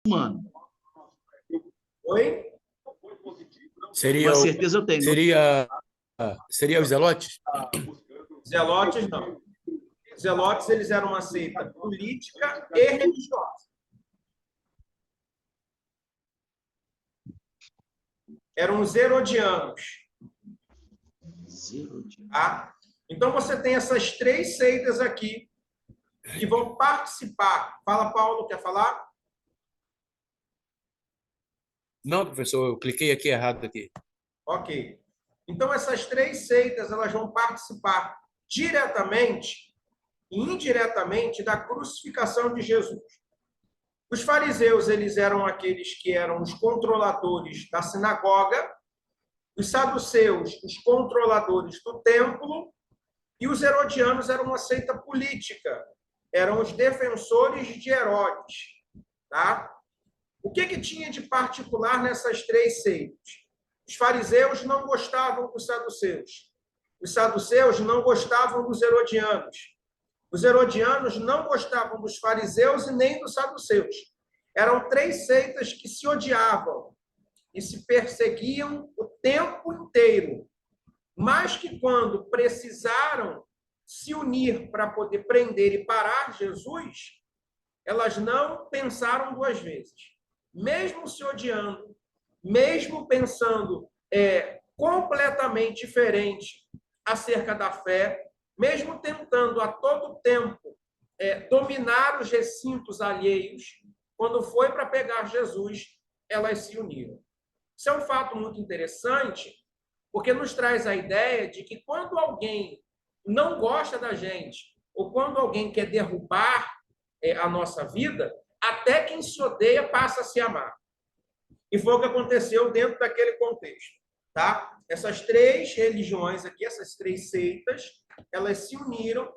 humano. Oi? Com certeza eu tenho. Seria os Zelotes? Zelotes, não. Zelotes, eles eram uma seita política e religiosa. Eram os herodianos. Tá? Então, você tem essas três seitas aqui que vão participar. Fala, Paulo, quer falar? Não, professor, eu cliquei aqui errado aqui. Ok. Então, essas três seitas elas vão participar diretamente e indiretamente da crucificação de Jesus. Os fariseus, eles eram aqueles que eram os controladores da sinagoga, os saduceus, os controladores do templo, e os herodianos eram uma seita política, eram os defensores de Herodes. Tá? O que tinha de particular nessas três seitas? Os fariseus não gostavam dos saduceus. Os saduceus não gostavam dos herodianos. Os herodianos não gostavam dos fariseus e nem dos saduceus. Eram três seitas que se odiavam e se perseguiam o tempo inteiro. Mas que quando precisaram se unir para poder prender e parar Jesus, elas não pensaram duas vezes. Mesmo se odiando, mesmo pensando completamente diferente acerca da fé, mesmo tentando a todo tempo dominar os recintos alheios, quando foi para pegar Jesus, elas se uniram. Isso é um fato muito interessante, porque nos traz a ideia de que quando alguém não gosta da gente, ou quando alguém quer derrubar a nossa vida, até quem se odeia passa a se amar. E foi o que aconteceu dentro daquele contexto. Tá? Essas três religiões aqui, essas três seitas, elas se uniram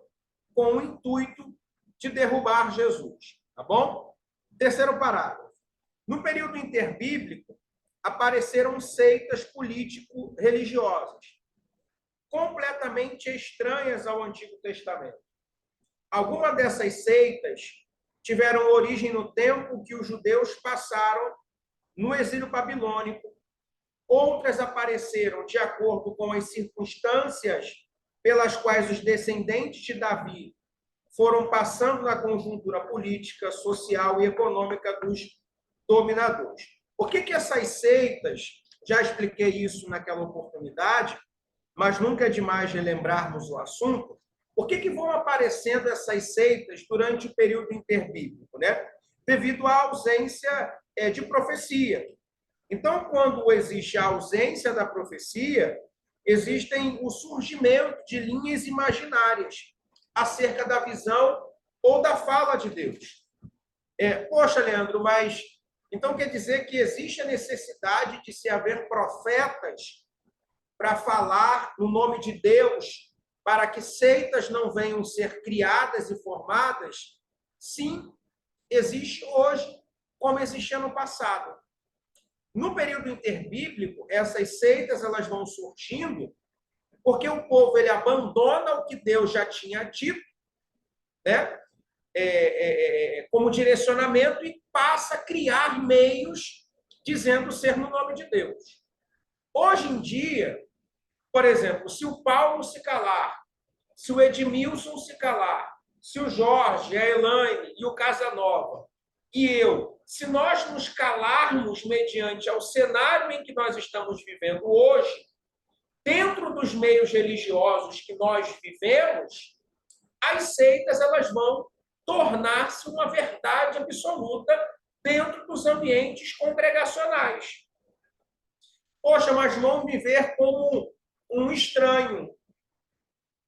com o intuito de derrubar Jesus. Tá bom? Terceiro parágrafo. No período interbíblico, apareceram seitas político-religiosas, completamente estranhas ao Antigo Testamento. Algumas dessas seitas tiveram origem no tempo que os judeus passaram no exílio babilônico. Outras apareceram de acordo com as circunstâncias pelas quais os descendentes de Davi foram passando na conjuntura política, social e econômica dos dominadores. Por que essas seitas, já expliquei isso naquela oportunidade, mas nunca é demais relembrarmos o assunto, por que vão aparecendo essas seitas durante o período interbíblico, né? Devido à ausência de profecia. Então, quando existe a ausência da profecia, existem o surgimento de linhas imaginárias acerca da visão ou da fala de Deus. Poxa, Leandro, mas então quer dizer que existe a necessidade de se haver profetas para falar no nome de Deus, para que seitas não venham ser criadas e formadas? Sim, existe hoje, como existia no passado. No período interbíblico, essas seitas elas vão surgindo porque o povo ele abandona o que Deus já tinha dito, né? Como direcionamento e passa a criar meios dizendo ser no nome de Deus. Hoje em dia, por exemplo, se o Paulo se calar, se o Edmilson se calar, se o Jorge, a Elaine e o Casanova e eu, se nós nos calarmos mediante ao cenário em que nós estamos vivendo hoje, dentro dos meios religiosos que nós vivemos, as seitas elas vão tornar-se uma verdade absoluta dentro dos ambientes congregacionais. Poxa, mas vão me ver como um estranho,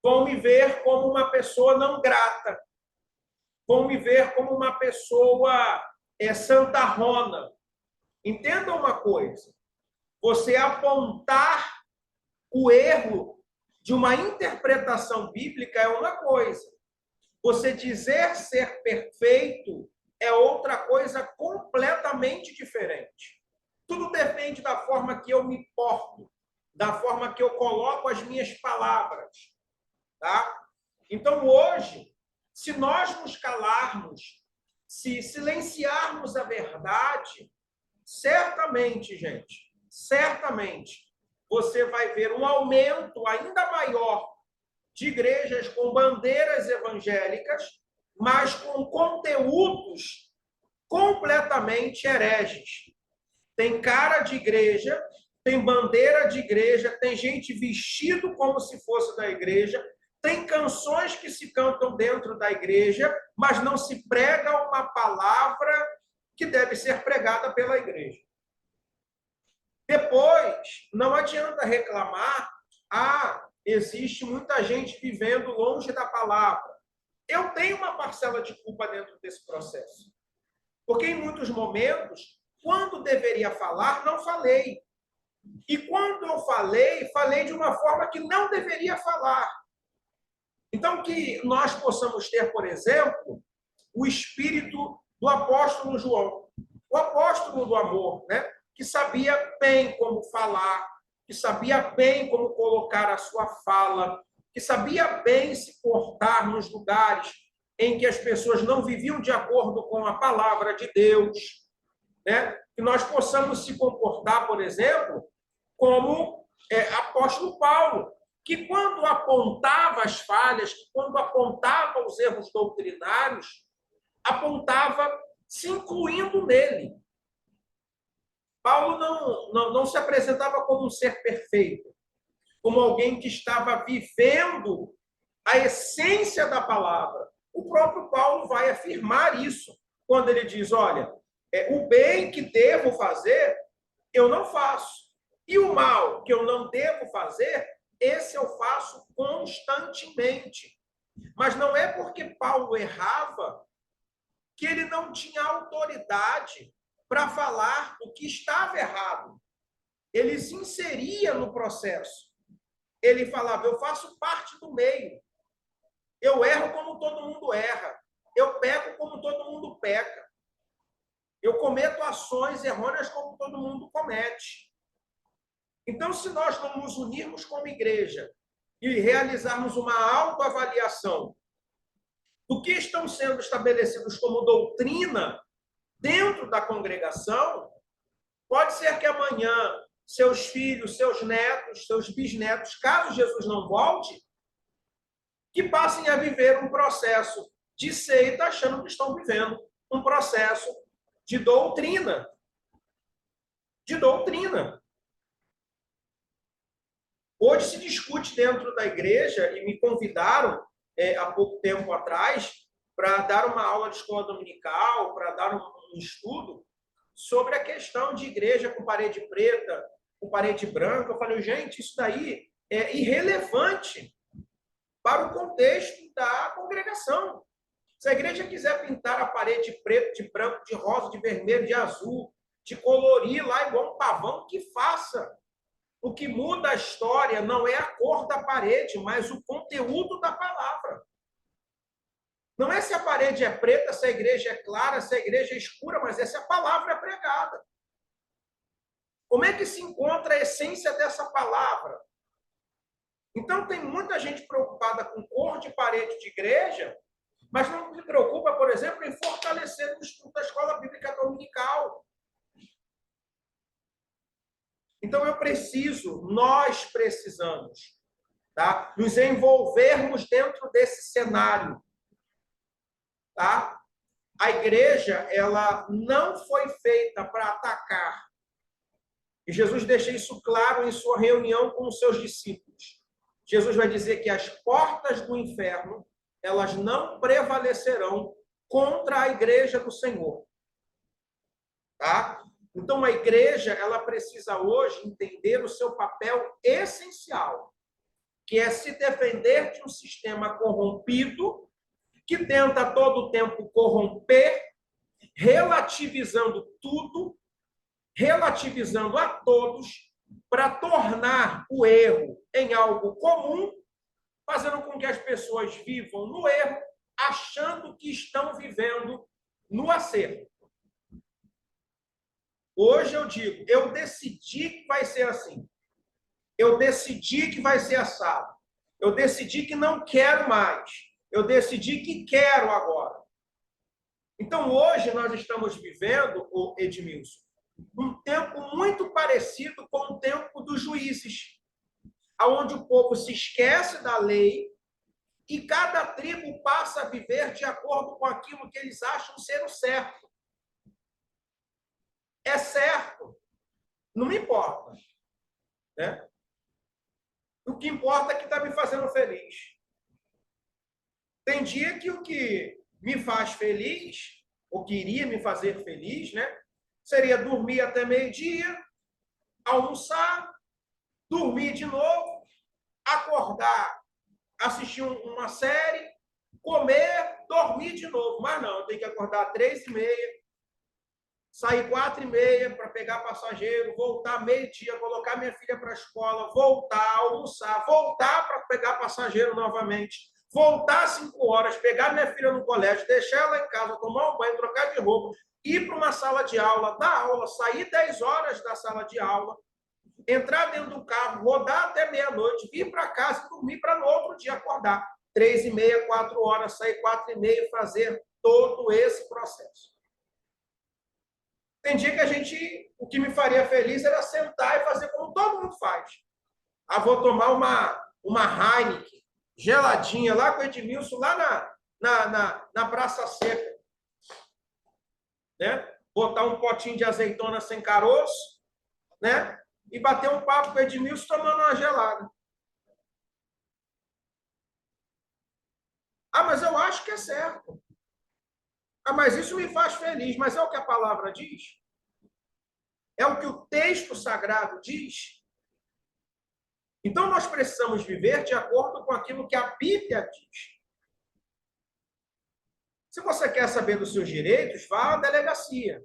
vão me ver como uma pessoa não grata, vão me ver como uma pessoa santarrona. Entenda uma coisa, você apontar o erro de uma interpretação bíblica é uma coisa. Você dizer ser perfeito é outra coisa completamente diferente. Tudo depende da forma que eu me porto, da forma que eu coloco as minhas palavras. Tá? Então, hoje, se nós nos calarmos, se silenciarmos a verdade, certamente, gente, certamente, você vai ver um aumento ainda maior de igrejas com bandeiras evangélicas, mas com conteúdos completamente hereges. Tem cara de igreja, tem bandeira de igreja, tem gente vestido como se fosse da igreja, tem canções que se cantam dentro da igreja, mas não se prega uma palavra que deve ser pregada pela igreja. Depois, não adianta reclamar, existe muita gente vivendo longe da palavra. Eu tenho uma parcela de culpa dentro desse processo. Porque em muitos momentos, quando deveria falar, não falei. E quando eu falei, falei de uma forma que não deveria falar. Então, que nós possamos ter, por exemplo, o espírito do apóstolo João, o apóstolo do amor, né? Que sabia bem como falar, que sabia bem como colocar a sua fala, que sabia bem se portar nos lugares em que as pessoas não viviam de acordo com a palavra de Deus, né? Que nós possamos se comportar, por exemplo, como apóstolo Paulo, que quando apontava as falhas, que quando apontava os erros doutrinários, apontava se incluindo nele. Paulo não se apresentava como um ser perfeito, como alguém que estava vivendo a essência da palavra. O próprio Paulo vai afirmar isso, quando ele diz, olha, o bem que devo fazer, eu não faço. E o mal que eu não devo fazer, esse eu faço constantemente. Mas não é porque Paulo errava que ele não tinha autoridade para falar o que estava errado. Ele se inseria no processo. Ele falava, eu faço parte do meio. Eu erro como todo mundo erra. Eu peco como todo mundo peca. Eu cometo ações errôneas como todo mundo comete. Então, se nós não nos unirmos como igreja e realizarmos uma autoavaliação do que estão sendo estabelecidos como doutrina dentro da congregação, pode ser que amanhã seus filhos, seus netos, seus bisnetos, caso Jesus não volte, que passem a viver um processo de seita achando que estão vivendo um processo de doutrina. De doutrina. Hoje se discute dentro da igreja, e me convidaram há pouco tempo atrás para dar uma aula de escola dominical, para dar um estudo sobre a questão de igreja com parede preta, com parede branca. Eu falei, gente, isso daí é irrelevante para o contexto da congregação. Se a igreja quiser pintar a parede de preto, de branco, de rosa, de vermelho, de azul, de colorir lá igual um pavão, que faça. O que muda a história não é a cor da parede, mas o conteúdo da palavra. Não é se a parede é preta, se a igreja é clara, se a igreja é escura, mas é se a palavra é pregada. Como é que se encontra a essência dessa palavra? Então, tem muita gente preocupada com cor de parede de igreja, mas não se preocupa, por exemplo, em fortalecer o estudo da escola bíblica dominical. Então, nós precisamos, tá? Nos envolvermos dentro desse cenário. Tá? A igreja, ela não foi feita para atacar. E Jesus deixa isso claro em sua reunião com os seus discípulos. Jesus vai dizer que as portas do inferno, elas não prevalecerão contra a igreja do Senhor. Tá? Então, a igreja, ela precisa hoje entender o seu papel essencial, que é se defender de um sistema corrompido, que tenta a todo tempo corromper, relativizando tudo, relativizando a todos, para tornar o erro em algo comum, fazendo com que as pessoas vivam no erro, achando que estão vivendo no acerto. Hoje eu digo, eu decidi que vai ser assim. Eu decidi que vai ser assado. Eu decidi que não quero mais. Eu decidi que quero agora. Então, hoje, nós estamos vivendo, o Edmilson, um tempo muito parecido com o tempo dos juízes, onde o povo se esquece da lei e cada tribo passa a viver de acordo com aquilo que eles acham ser o certo. É certo, não me importa, né? O que importa é que está me fazendo feliz. Tem dia que o que me faz feliz, ou que iria me fazer feliz, né? Seria dormir até meio-dia, almoçar, dormir de novo, acordar, assistir uma série, comer, dormir de novo. Mas não, eu tenho que acordar 3h30, sair 4h30 para pegar passageiro, voltar meio-dia, colocar minha filha para a escola, voltar, almoçar, voltar para pegar passageiro novamente, voltar às 5 horas, pegar minha filha no colégio, deixar ela em casa, tomar um banho, trocar de roupa, ir para uma sala de aula, dar aula, sair 10 horas da sala de aula, entrar dentro do carro, rodar até meia-noite, vir para casa e dormir para no outro dia acordar. 3h30, 4 horas, sair 4h30, fazer todo esse processo. Tem dia que o que me faria feliz era sentar e fazer como todo mundo faz. Ah, vou tomar uma Heineken geladinha lá com o Edmilson, lá na Praça Seca. Né? Botar um potinho de azeitona sem caroço, né? E bater um papo com o Edmilson tomando uma gelada. Ah, mas eu acho que é certo. Ah, mas isso me faz feliz. Mas é o que a palavra diz? É o que o texto sagrado diz? Então, nós precisamos viver de acordo com aquilo que a Bíblia diz. Se você quer saber dos seus direitos, vá à delegacia.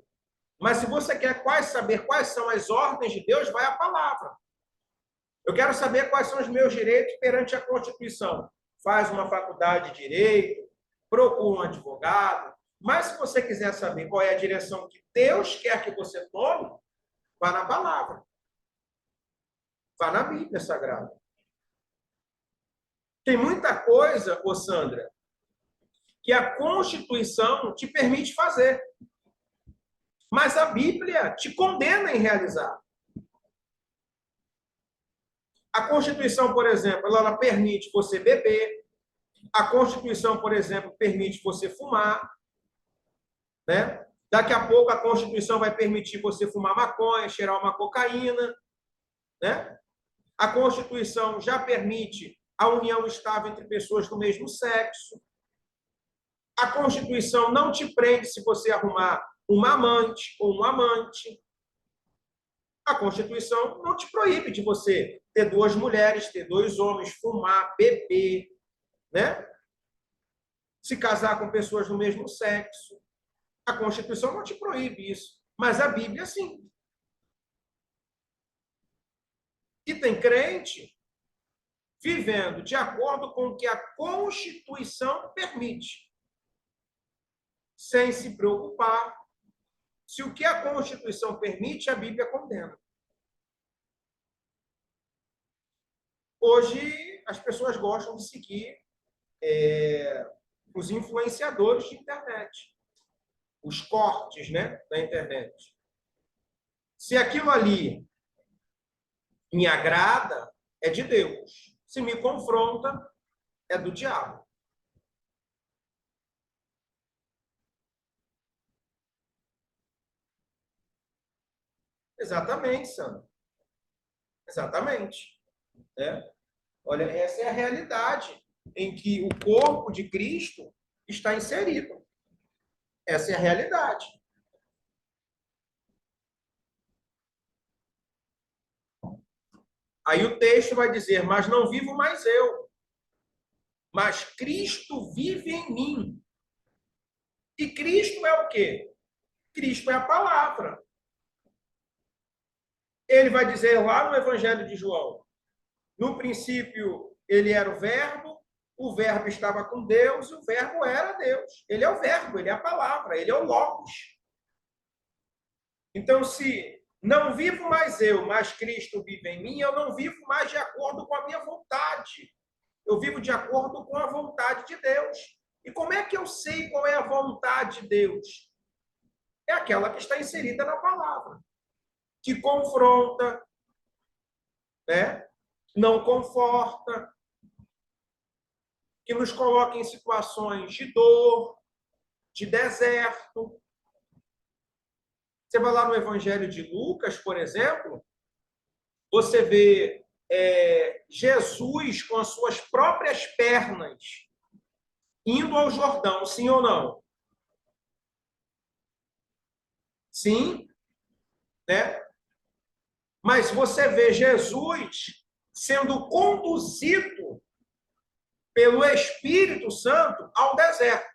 Mas se você quer saber quais são as ordens de Deus, vai à palavra. Eu quero saber quais são os meus direitos perante a Constituição. Faz uma faculdade de Direito, procura um advogado. Mas se você quiser saber qual é a direção que Deus quer que você tome, vá na palavra. Vá na Bíblia Sagrada. Tem muita coisa, ô Sandra, que a Constituição te permite fazer. Mas a Bíblia te condena em realizar. A Constituição, por exemplo, ela permite você beber. A Constituição, por exemplo, permite você fumar. Né? Daqui a pouco a Constituição vai permitir você fumar maconha, cheirar uma cocaína. Né? A Constituição já permite a união estável entre pessoas do mesmo sexo. A Constituição não te prende se você arrumar uma amante ou um amante. A Constituição não te proíbe de você ter 2 mulheres, ter 2 homens, fumar, beber, né? Se casar com pessoas do mesmo sexo. A Constituição não te proíbe isso. Mas a Bíblia, sim. E tem crente vivendo de acordo com o que a Constituição permite, sem se preocupar se o que a Constituição permite, a Bíblia condena. Hoje, as pessoas gostam de seguir os influenciadores de internet, os cortes, né, da internet. Se aquilo ali me agrada, é de Deus. Se me confronta, é do diabo. Exatamente, Sandra. Exatamente. Né? Olha, essa é a realidade em que o corpo de Cristo está inserido. Essa é a realidade. Aí o texto vai dizer, mas não vivo mais eu, mas Cristo vive em mim. E Cristo é o quê? Cristo é a palavra. Ele vai dizer lá no Evangelho de João, no princípio ele era o verbo estava com Deus e o verbo era Deus. Ele é o verbo, ele é a palavra, ele é o logos. Então, se não vivo mais eu, mas Cristo vive em mim, eu não vivo mais de acordo com a minha vontade. Eu vivo de acordo com a vontade de Deus. E como é que eu sei qual é a vontade de Deus? É aquela que está inserida na palavra, que confronta, né? Não conforta, que nos coloca em situações de dor, de deserto. Você vai lá no Evangelho de Lucas, por exemplo, você vê Jesus com as suas próprias pernas indo ao Jordão, sim ou não? Sim, né? Mas você vê Jesus sendo conduzido pelo Espírito Santo ao deserto.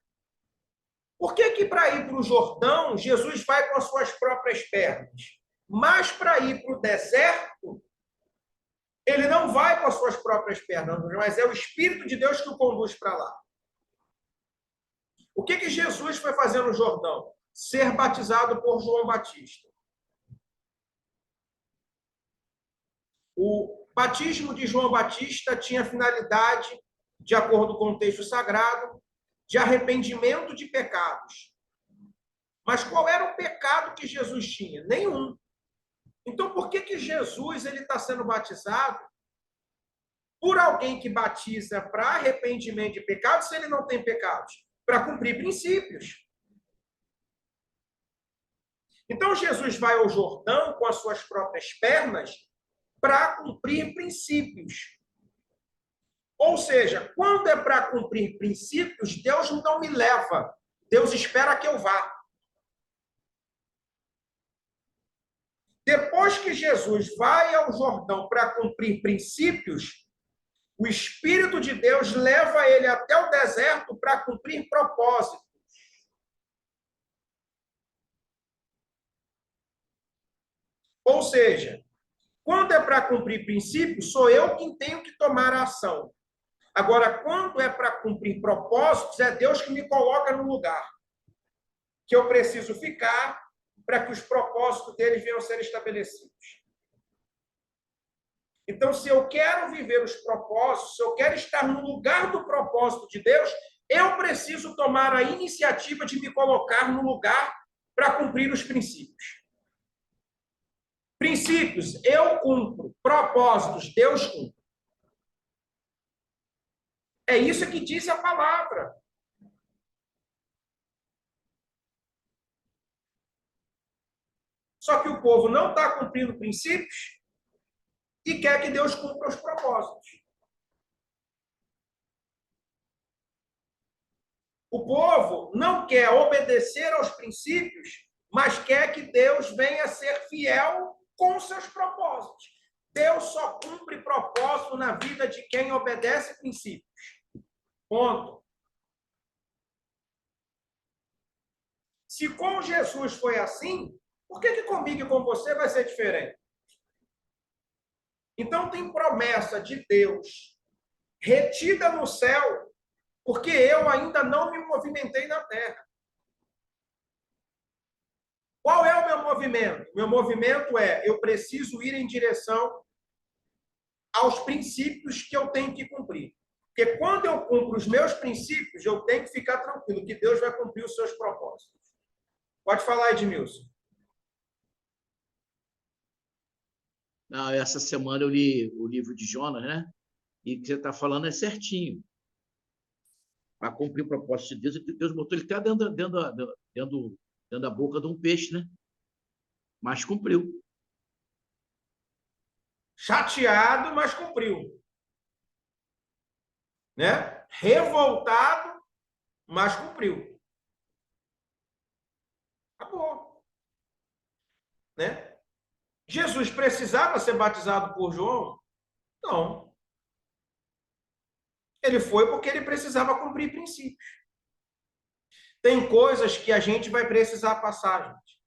Por que para ir para o Jordão, Jesus vai com as suas próprias pernas? Mas para ir para o deserto, ele não vai com as suas próprias pernas, mas é o Espírito de Deus que o conduz para lá. O que Jesus foi fazer no Jordão? Ser batizado por João Batista. O batismo de João Batista tinha a finalidade, de acordo com o texto sagrado, de arrependimento de pecados. Mas qual era o pecado que Jesus tinha? Nenhum. Então, por que Jesus está sendo batizado por alguém que batiza para arrependimento de pecados se ele não tem pecados? Para cumprir princípios. Então, Jesus vai ao Jordão com as suas próprias pernas para cumprir princípios. Ou seja, quando é para cumprir princípios, Deus não me leva. Deus espera que eu vá. Depois que Jesus vai ao Jordão para cumprir princípios, o Espírito de Deus leva ele até o deserto para cumprir propósitos. Ou seja, quando é para cumprir princípios, sou eu quem tenho que tomar a ação. Agora, quando é para cumprir propósitos, é Deus que me coloca no lugar que eu preciso ficar para que os propósitos deles venham a ser estabelecidos. Então, se eu quero viver os propósitos, se eu quero estar no lugar do propósito de Deus, eu preciso tomar a iniciativa de me colocar no lugar para cumprir os princípios. Princípios, eu cumpro. Propósitos, Deus cumpre. É isso que diz a palavra. Só que o povo não está cumprindo princípios e quer que Deus cumpra os propósitos. O povo não quer obedecer aos princípios, mas quer que Deus venha a ser fiel com os seus propósitos. Deus só cumpre propósito na vida de quem obedece princípios. Ponto. Se com Jesus foi assim, por que comigo e com você vai ser diferente? Então tem promessa de Deus retida no céu, porque eu ainda não me movimentei na terra. Qual é o meu movimento? Meu movimento é, eu preciso ir em direção aos princípios que eu tenho que cumprir. Porque quando eu cumpro os meus princípios, eu tenho que ficar tranquilo, que Deus vai cumprir os seus propósitos. Pode falar, Edmilson. Não, essa semana eu li o livro de Jonas, né? E o que você está falando é certinho. Para cumprir o propósito de Deus, Deus botou ele até dentro da boca de um peixe, né? Mas cumpriu. Chateado, mas cumpriu. Né? Revoltado, mas cumpriu. Acabou. Né? Jesus precisava ser batizado por João? Não. Ele foi porque ele precisava cumprir princípios. Tem coisas que a gente vai precisar passar, gente.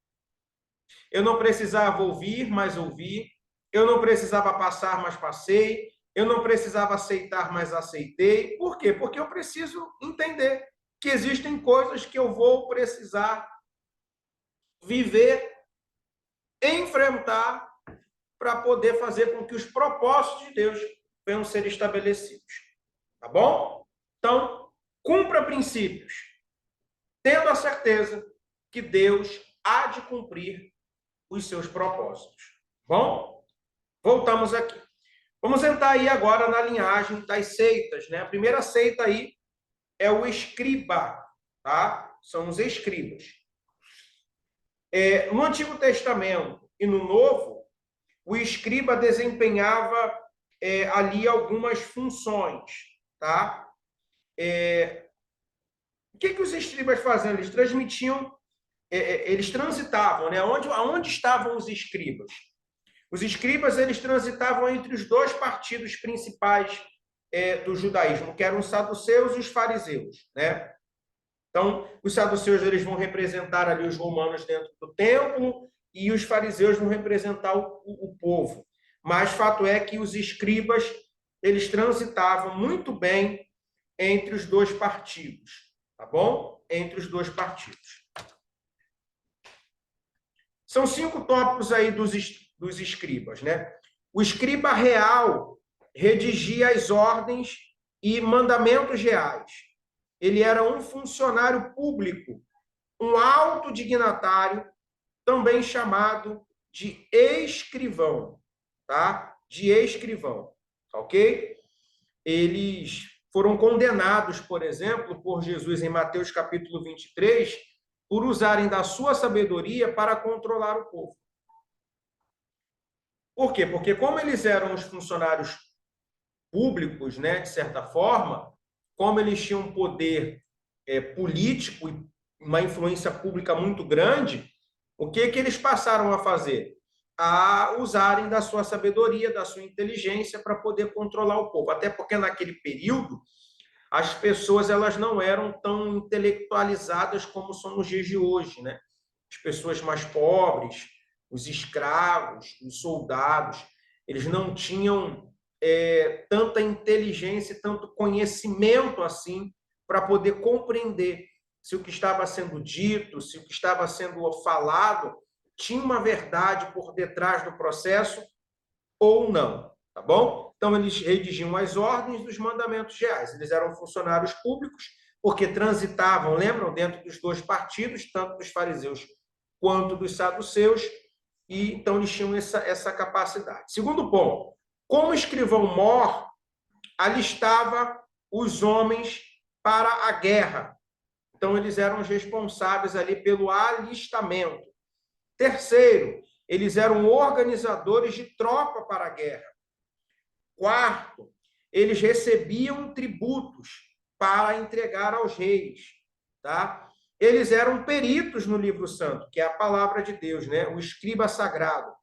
Eu não precisava ouvir, mas ouvi. Eu não precisava passar, mas passei. Eu não precisava aceitar, mas aceitei. Por quê? Porque eu preciso entender que existem coisas que eu vou precisar viver, enfrentar, para poder fazer com que os propósitos de Deus venham a ser estabelecidos. Tá bom? Então, Cumpra princípios, tendo a certeza que Deus há de cumprir os seus propósitos. Bom, voltamos aqui. Vamos entrar aí agora na linhagem das seitas, né? A primeira seita aí é o escriba, tá? São os escribas. No Antigo Testamento e no Novo, o escriba desempenhava ali algumas funções, tá? O que os escribas faziam? Eles transmitiam, eles transitavam, né? Aonde estavam os escribas? Os escribas, eles transitavam entre os dois partidos principais do judaísmo, que eram os saduceus e os fariseus, né? Então, os saduceus, eles vão representar ali os romanos dentro do templo e os fariseus vão representar o povo. Mas fato é que os escribas, eles transitavam muito bem entre os dois partidos, tá bom? Entre os dois partidos. São 5 tópicos aí dos escribas, né? O escriba real redigia as ordens e mandamentos reais. Ele era um funcionário público, um alto dignatário, também chamado de escrivão, tá? De escrivão, ok? Eles foram condenados, por exemplo, por Jesus em Mateus capítulo 23, por usarem da sua sabedoria para controlar o povo. Por quê? Porque como eles eram os funcionários públicos, né, de certa forma, como eles tinham um poder político e uma influência pública muito grande, o que eles passaram a fazer? A usarem da sua sabedoria, da sua inteligência para poder controlar o povo. Até porque naquele período as pessoas elas não eram tão intelectualizadas como são nos dias de hoje, né? As pessoas mais pobres, os escravos, os soldados, eles não tinham tanta inteligência, tanto conhecimento assim para poder compreender se o que estava sendo dito, se o que estava sendo falado tinha uma verdade por detrás do processo ou não, tá bom? Então, eles redigiam as ordens dos mandamentos reais. Eles eram funcionários públicos porque transitavam, lembram, dentro dos dois partidos, tanto dos fariseus quanto dos saduceus, e então eles tinham essa capacidade. Segundo ponto, como escrivão mor, alistava os homens para a guerra. Então, eles eram os responsáveis ali pelo alistamento. Terceiro, eles eram organizadores de tropa para a guerra. Quarto, eles recebiam tributos para entregar aos reis, tá? Eles eram peritos no livro santo, que é a palavra de Deus, né? O escriba sagrado.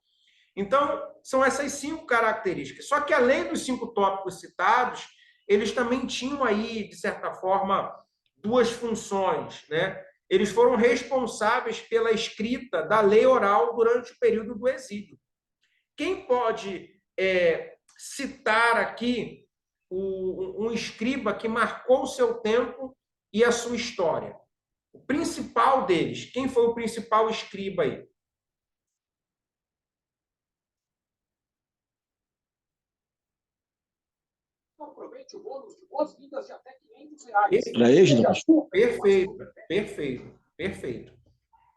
Então, são essas 5 características. Só que, além dos 5 tópicos citados, eles também tinham aí, de certa forma, 2 funções, né? Eles foram responsáveis pela escrita da lei oral durante o período do exílio. Quem pode citar aqui um escriba que marcou o seu tempo e a sua história? O principal deles, quem foi o principal escriba aí? Aproveite o bônus de boas-vindas de até R$500. Para Esdras? Perfeito.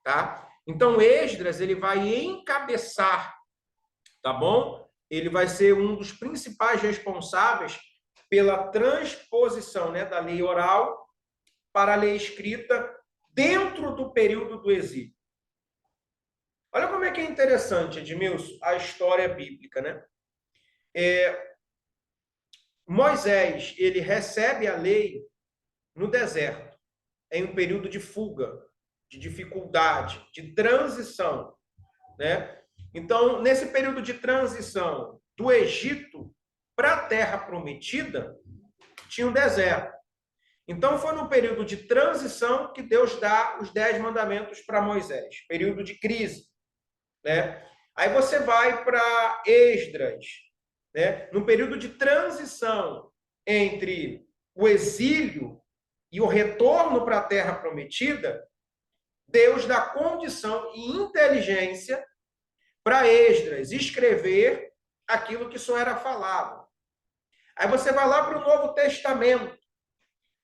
Tá? Então, Esdras, ele vai encabeçar, tá bom? Ele vai ser um dos principais responsáveis pela transposição, né, da lei oral para a lei escrita dentro do período do exílio. Olha como é que é interessante, Edmilson, a história bíblica, né? Moisés, ele recebe a lei no deserto, em um período de fuga, de dificuldade, de transição, né? Então, nesse período de transição do Egito para a Terra Prometida, tinha um deserto. Então, foi no período de transição que Deus dá os 10 mandamentos para Moisés, período de crise, né? Aí você vai para Esdras, né? No período de transição entre o exílio e o retorno para a Terra Prometida, Deus dá condição e inteligência para Esdras escrever aquilo que só era falado. Aí você vai lá para o Novo Testamento.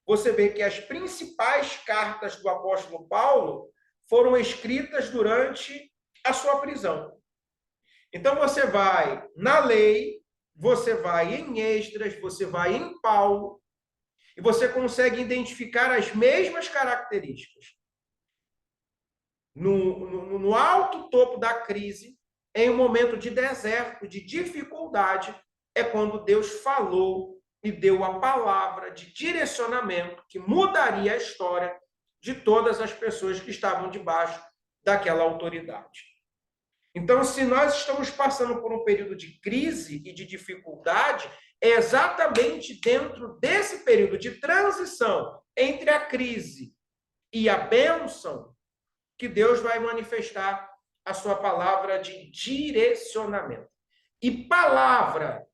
você vê que as principais cartas do apóstolo Paulo foram escritas durante a sua prisão. Então, você vai na lei, você vai em Esdras, você vai em Paulo, e você consegue identificar as mesmas características. No alto topo da crise, em um momento de deserto, de dificuldade, é quando Deus falou e deu a palavra de direcionamento que mudaria a história de todas as pessoas que estavam debaixo daquela autoridade. Então, se nós estamos passando por um período de crise e de dificuldade, é exatamente dentro desse período de transição entre a crise e a bênção que Deus vai manifestar a sua palavra de direcionamento. E palavra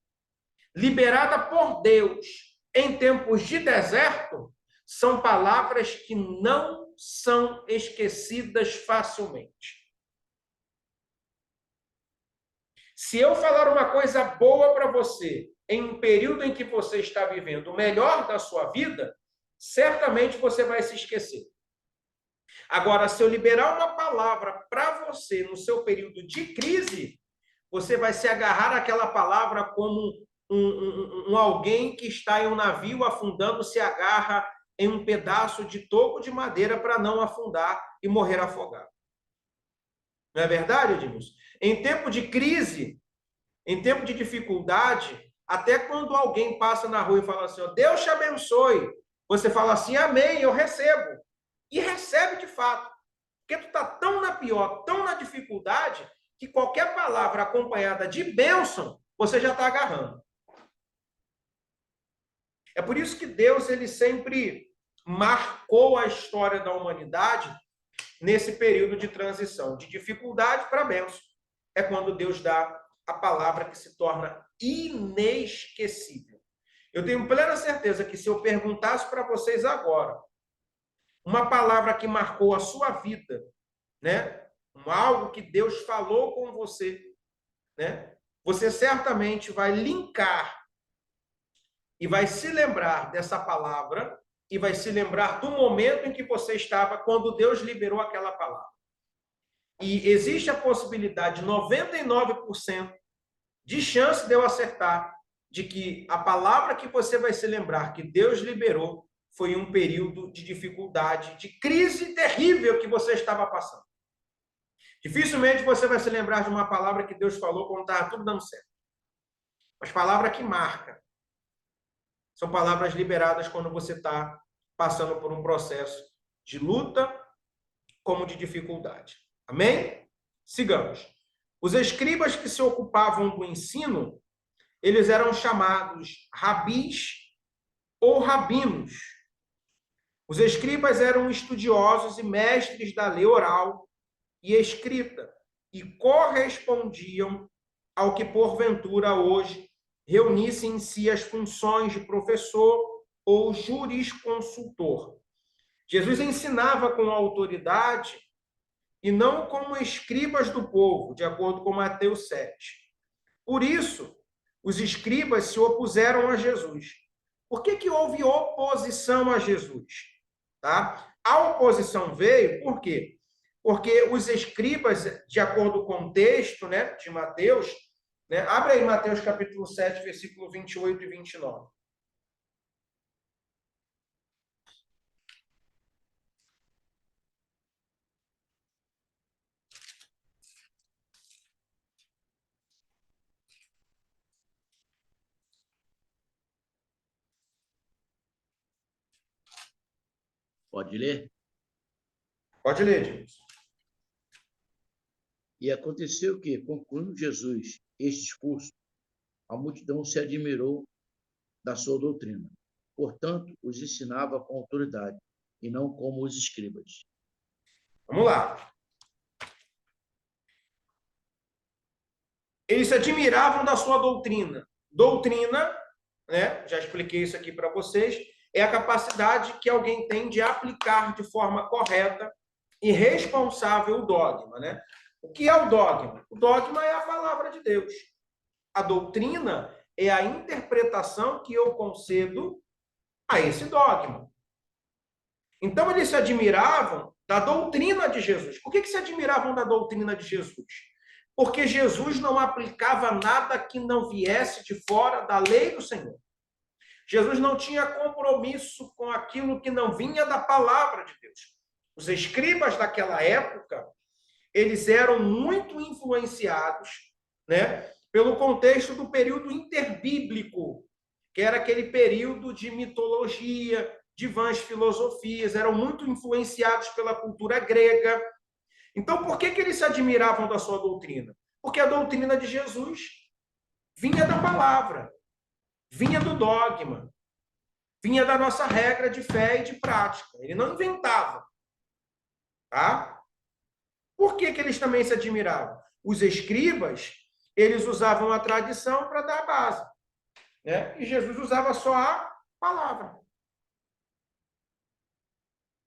liberada por Deus em tempos de deserto são palavras que não são esquecidas facilmente. Se eu falar uma coisa boa para você em um período em que você está vivendo o melhor da sua vida, certamente você vai se esquecer. Agora, se eu liberar uma palavra para você no seu período de crise, você vai se agarrar àquela palavra como um alguém que está em um navio afundando, se agarra em um pedaço de toco de madeira para não afundar e morrer afogado. Não é verdade, Edmilson? Em tempo de crise, em tempo de dificuldade, até quando alguém passa na rua e fala assim, ó, Deus te abençoe, você fala assim, amém, eu recebo. E recebe de fato. Porque tu está tão na pior, tão na dificuldade, que qualquer palavra acompanhada de bênção, você já está agarrando. É por isso que Deus ele sempre marcou a história da humanidade nesse período de transição, de dificuldade para bênção. É quando Deus dá a palavra que se torna inesquecível. Eu tenho plena certeza que se eu perguntasse para vocês agora uma palavra que marcou a sua vida, né? Algo que Deus falou com você, né? Você certamente vai linkar e vai se lembrar dessa palavra e vai se lembrar do momento em que você estava quando Deus liberou aquela palavra. E existe a possibilidade, 99% de chance de eu acertar, de que a palavra que você vai se lembrar que Deus liberou foi um período de dificuldade, de crise terrível que você estava passando. Dificilmente você vai se lembrar de uma palavra que Deus falou quando estava tudo dando certo. Mas palavra que marca. São palavras liberadas quando você está passando por um processo de luta como de dificuldade. Amém? Sigamos. Os escribas que se ocupavam do ensino, eles eram chamados rabis ou rabinos. Os escribas eram estudiosos e mestres da lei oral e escrita e correspondiam ao que porventura hoje reunisse em si as funções de professor ou jurisconsultor. Jesus ensinava com autoridade e não como escribas do povo, de acordo com Mateus 7. Por isso, os escribas se opuseram a Jesus. Por que houve oposição a Jesus? Tá? A oposição veio, por quê? Porque os escribas, de acordo com o texto, né, de Mateus, né, abre aí Mateus capítulo 7, versículo 28 e 29. Pode ler? Pode ler, Edmilson. E aconteceu que, concluindo Jesus este discurso, a multidão se admirou da sua doutrina. Portanto, os ensinava com autoridade, e não como os escribas. Vamos lá. Eles se admiravam da sua doutrina. Doutrina, né? Já expliquei isso aqui para vocês, é a capacidade que alguém tem de aplicar de forma correta e responsável o dogma, né? O que é o dogma? O dogma é a palavra de Deus. A doutrina é a interpretação que eu concedo a esse dogma. Então, eles se admiravam da doutrina de Jesus. Por que se admiravam da doutrina de Jesus? Porque Jesus não aplicava nada que não viesse de fora da lei do Senhor. Jesus não tinha compromisso com aquilo que não vinha da palavra de Deus. Os escribas daquela época, eles eram muito influenciados, né, pelo contexto do período interbíblico, que era aquele período de mitologia, de vãs filosofias, eram muito influenciados pela cultura grega. Então, por que eles se admiravam da sua doutrina? Porque a doutrina de Jesus vinha da palavra, vinha do dogma, vinha da nossa regra de fé e de prática. Ele não inventava. Tá? Por que eles também se admiravam? Os escribas, eles usavam a tradição para dar a base, né? E Jesus usava só a palavra.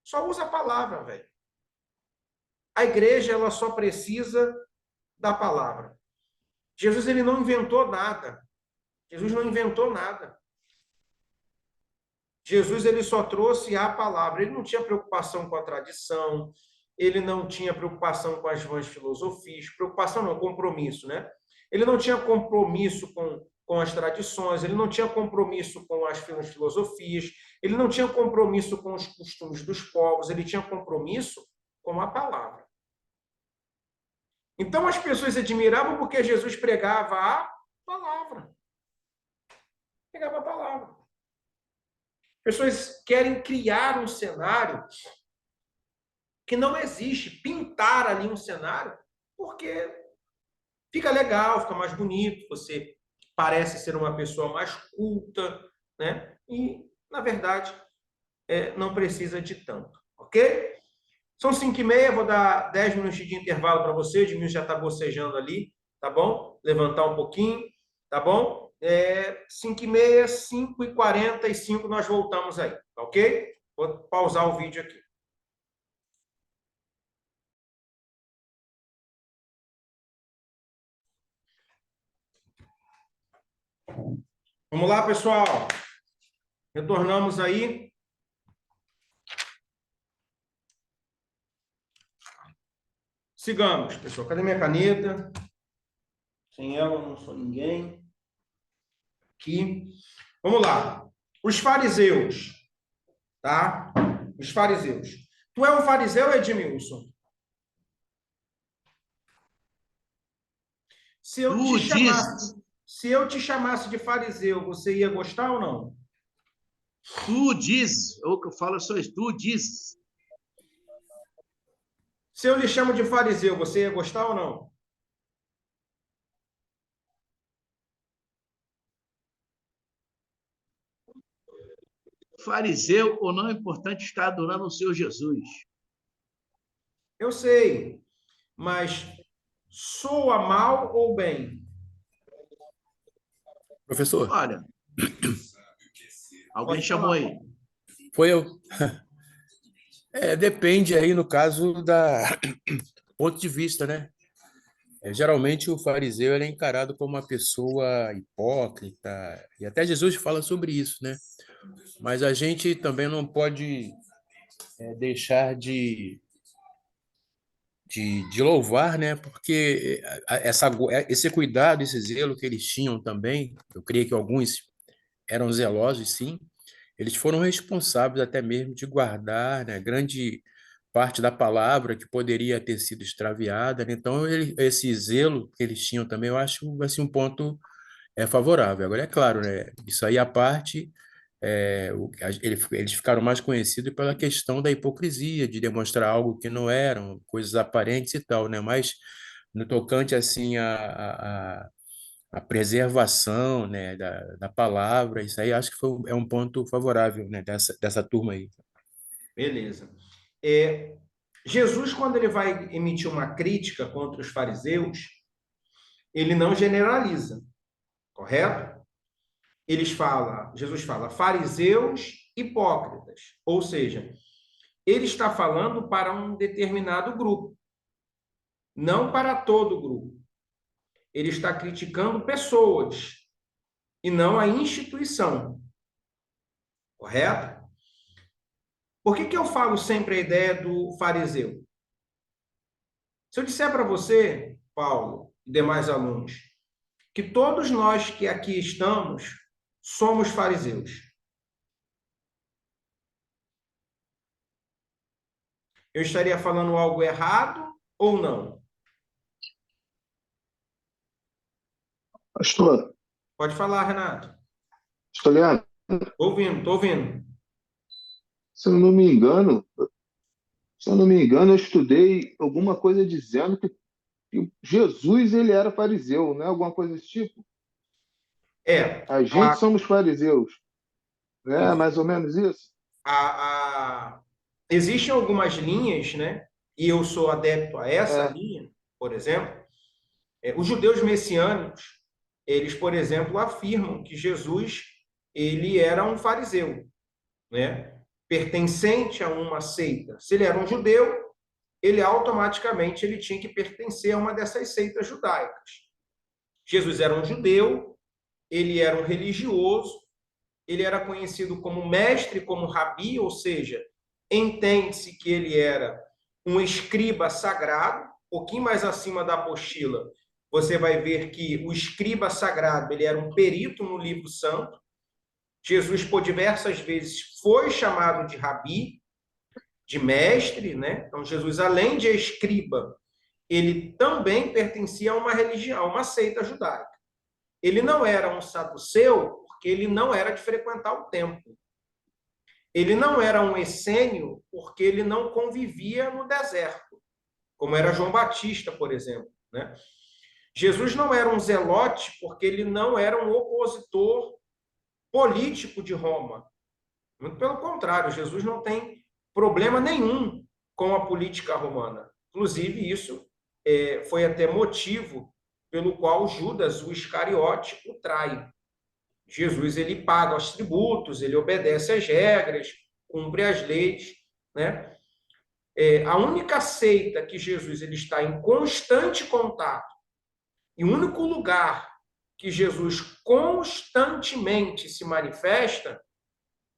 Só usa a palavra, velho. A igreja, ela só precisa da palavra. Jesus, ele não inventou nada. Jesus não inventou nada. Jesus, ele só trouxe a palavra. Ele não tinha preocupação com a tradição, ele não tinha preocupação com as vãs filosofias, preocupação não, compromisso, né? Ele não tinha compromisso com as tradições, ele não tinha compromisso com as filosofias, ele não tinha compromisso com os costumes dos povos, ele tinha compromisso com a palavra. Então as pessoas admiravam porque Jesus pregava a palavra. Pregava a palavra. Pessoas querem criar um cenário que não existe, pintar ali um cenário, porque fica legal, fica mais bonito, você parece ser uma pessoa mais culta, né? E, na verdade, não precisa de tanto, ok? São 5h30, vou dar 10 minutos de intervalo para você, o Edmilson já está bocejando ali, tá bom? Levantar um pouquinho, tá bom? 5h30, 5h45 nós voltamos aí, tá ok? Vou pausar o vídeo aqui. Vamos lá, pessoal. Retornamos aí. Sigamos, pessoal. Cadê minha caneta? Sem ela, eu não sou ninguém. Aqui. Vamos lá. Os fariseus. Tá? Os fariseus. Tu é um fariseu, Edmilson? Se eu te chamasse de fariseu, você ia gostar ou não? Tu diz, o que eu falo só isso, tu diz. Se eu lhe chamo de fariseu, você ia gostar ou não? Fariseu ou não é importante estar adorando o Senhor Jesus. Eu sei, mas soa mal ou bem? Professor, Olha, alguém chamou aí. foi eu. Depende aí, no caso, da ponto de vista, né? Geralmente o fariseu ele é encarado como uma pessoa hipócrita, e até Jesus fala sobre isso, né? Mas a gente também não pode deixar de louvar, né? Porque esse cuidado, esse zelo que eles tinham também, eu creio que alguns eram zelosos, sim, eles foram responsáveis até mesmo de guardar, né, grande parte da palavra que poderia ter sido extraviada, né? Então, esse zelo que eles tinham também, eu acho assim, um ponto favorável. Agora, é claro, né, isso aí à parte, eles ficaram mais conhecidos pela questão da hipocrisia, de demonstrar algo que não eram, coisas aparentes e tal, né? Mas no tocante assim a preservação, né, da palavra, isso aí acho que é um ponto favorável, né, dessa turma aí. Beleza. Jesus, quando ele vai emitir uma crítica contra os fariseus, ele não generaliza, correto? Jesus fala, fariseus hipócritas, ou seja, ele está falando para um determinado grupo, não para todo o grupo. Ele está criticando pessoas e não a instituição, correto? Por que eu falo sempre a ideia do fariseu? Se eu disser para você, Paulo e demais alunos, que todos nós que aqui estamos somos fariseus, eu estaria falando algo errado ou não? Pastor, Pode falar, Renato. pastor Leandro, Estou ouvindo. se eu não me engano, eu estudei alguma coisa dizendo que Jesus ele era fariseu, não é alguma coisa desse tipo? É, A gente somos fariseus, né? isso. Mais ou menos isso? Existem algumas linhas, né? E eu sou adepto a essa É, linha, por exemplo. Os judeus messiânicos, eles, por exemplo, afirmam que Jesus ele era um fariseu, né? Pertencente a uma seita. Se ele era um judeu, ele automaticamente ele tinha que pertencer a uma dessas seitas judaicas. Jesus era um judeu, ele era um religioso, ele era conhecido como mestre, como rabi, ou seja, entende-se que ele era um escriba sagrado, um pouquinho mais acima da apostila, você vai ver que o escriba sagrado, ele era um perito no livro santo. Jesus, por diversas vezes, foi chamado de rabi, de mestre, né? Então, Jesus, além de escriba, ele também pertencia a uma religião, a uma seita judaica. Ele não era um saduceu, porque ele não era de frequentar o templo. Ele não era um essênio, porque ele não convivia no deserto, como era João Batista, por exemplo, né? Jesus não era um zelote, porque ele não era um opositor político de Roma. Muito pelo contrário, Jesus não tem problema nenhum com a política romana. Inclusive, isso foi até motivo pelo qual Judas, o Iscariote, o trai. Jesus ele paga os tributos, ele obedece às regras, cumpre as leis, né? A única seita que Jesus ele está em constante contato e o único lugar que Jesus constantemente se manifesta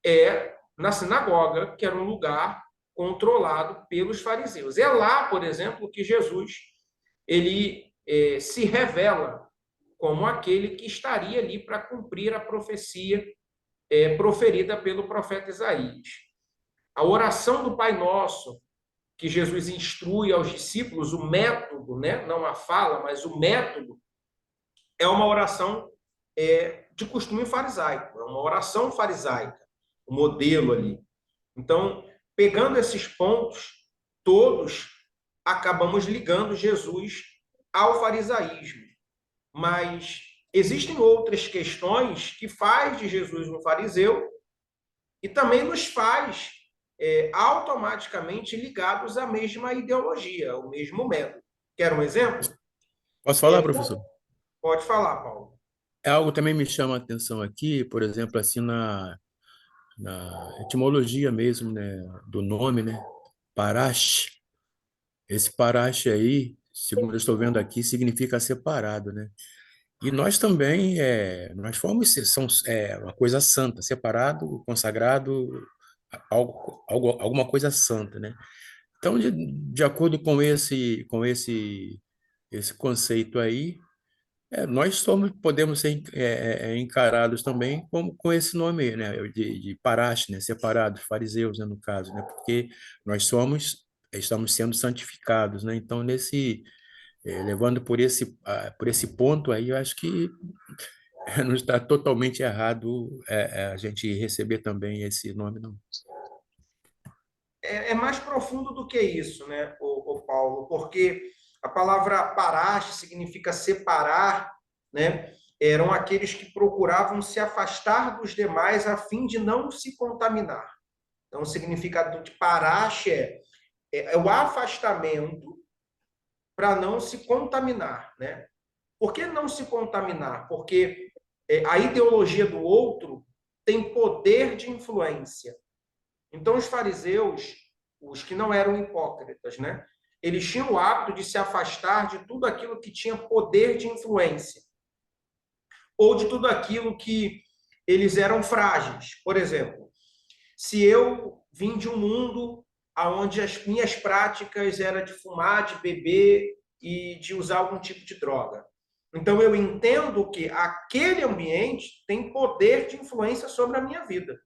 é na sinagoga, que era um lugar controlado pelos fariseus. É lá, por exemplo, que Jesus ele se revela como aquele que estaria ali para cumprir a profecia proferida pelo profeta Isaías. A oração do Pai Nosso, que Jesus instrui aos discípulos, o método, né? Não a fala, mas o método, é uma oração de costume farisaico, é uma oração farisaica, o modelo ali. Então, pegando esses pontos, todos acabamos ligando Jesus ao farisaísmo. Mas existem outras questões que faz de Jesus um fariseu e também nos faz automaticamente ligados à mesma ideologia, ao mesmo método. Quer um exemplo? Posso falar, professor? Pode falar, Paulo. É algo que também me chama a atenção aqui, por exemplo, assim, na etimologia mesmo, né, do nome, né? Parash. Esse parash aí, segundo eu estou vendo aqui, significa separado, né? E nós também, nós fomos, uma coisa santa, separado, consagrado, alguma coisa santa, né? Então, de acordo com esse conceito aí, nós podemos ser encarados também com esse nome aí, né? De Parash, né? Separados, fariseus, né? No caso, né? Porque nós estamos sendo santificados, né? Então, levando por esse ponto aí, eu acho que não está totalmente errado a gente receber também esse nome, não. É mais profundo do que isso, né, o Paulo? Porque a palavra parash significa separar, né? Eram aqueles que procuravam se afastar dos demais a fim de não se contaminar. Então, o significado de parash é o afastamento para não se contaminar, né? Por que não se contaminar? Porque a ideologia do outro tem poder de influência. Então, os fariseus, os que não eram hipócritas, né? Eles tinham o hábito de se afastar de tudo aquilo que tinha poder de influência, ou de tudo aquilo que eles eram frágeis. Por exemplo, se eu vim de um mundo onde as minhas práticas eram de fumar, de beber e de usar algum tipo de droga. Então, eu entendo que aquele ambiente tem poder de influência sobre a minha vida.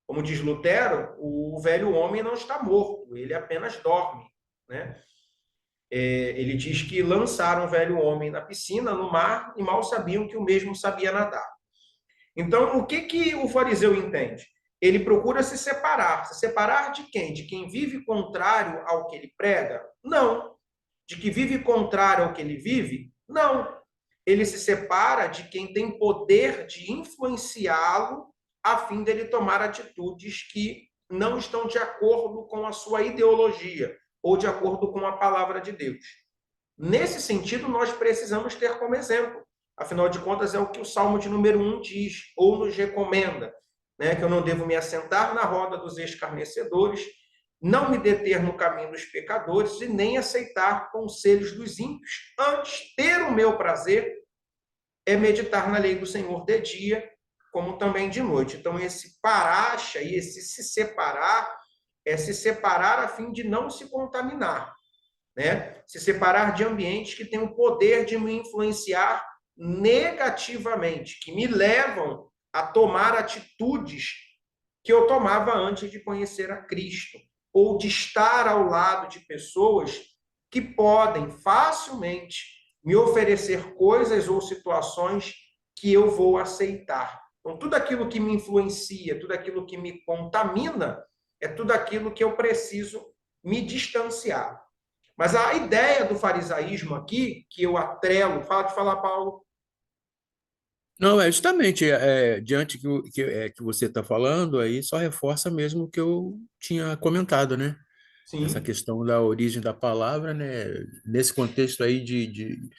Como diz Lutero, o velho homem não está morto, ele apenas dorme, né? Ele diz que lançaram o velho homem na piscina, no mar, e mal sabiam que o mesmo sabia nadar. Então, o que o fariseu entende? Ele procura se separar. Se separar de quem? De quem vive contrário ao que ele prega? Não. De que vive contrário ao que ele vive? Não. Ele se separa de quem tem poder de influenciá-lo a fim dele tomar atitudes que não estão de acordo com a sua ideologia ou de acordo com a palavra de Deus. Nesse sentido, nós precisamos ter como exemplo. Afinal de contas, é o que o Salmo de número 1 diz, ou nos recomenda, né? Que eu não devo me assentar na roda dos escarnecedores, não me deter no caminho dos pecadores e nem aceitar conselhos dos ímpios. Antes, ter o meu prazer é meditar na lei do Senhor de dia, como também de noite. Então, esse paracha e esse se separar é se separar a fim de não se contaminar, né? Se separar de ambientes que têm o poder de me influenciar negativamente, que me levam a tomar atitudes que eu tomava antes de conhecer a Cristo, ou de estar ao lado de pessoas que podem facilmente me oferecer coisas ou situações que eu vou aceitar. Então, tudo aquilo que me influencia, tudo aquilo que me contamina, é tudo aquilo que eu preciso me distanciar. Mas a ideia do farisaísmo aqui, que eu atrelo, pode falar, Paulo? Não, é justamente diante que você está falando, aí só reforça mesmo o que eu tinha comentado, né? Essa Sim, questão da origem da palavra, né? Nesse contexto aí de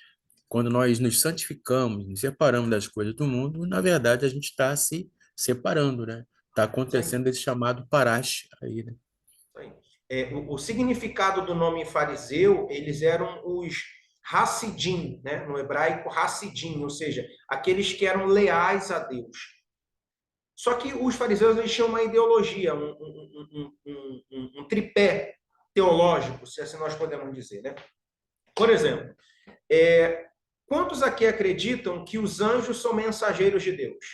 quando nós nos santificamos, nos separamos das coisas do mundo, na verdade a gente está se separando, né? Está isso aí. acontecendo esse chamado parash aí, né? O significado do nome fariseu, eles eram os Hassidim, né? No hebraico, Hassidim, ou seja, aqueles que eram leais a Deus. Só que os fariseus eles tinham uma ideologia, um tripé teológico, se assim nós podemos dizer, né? Por exemplo, quantos aqui acreditam que os anjos são mensageiros de Deus?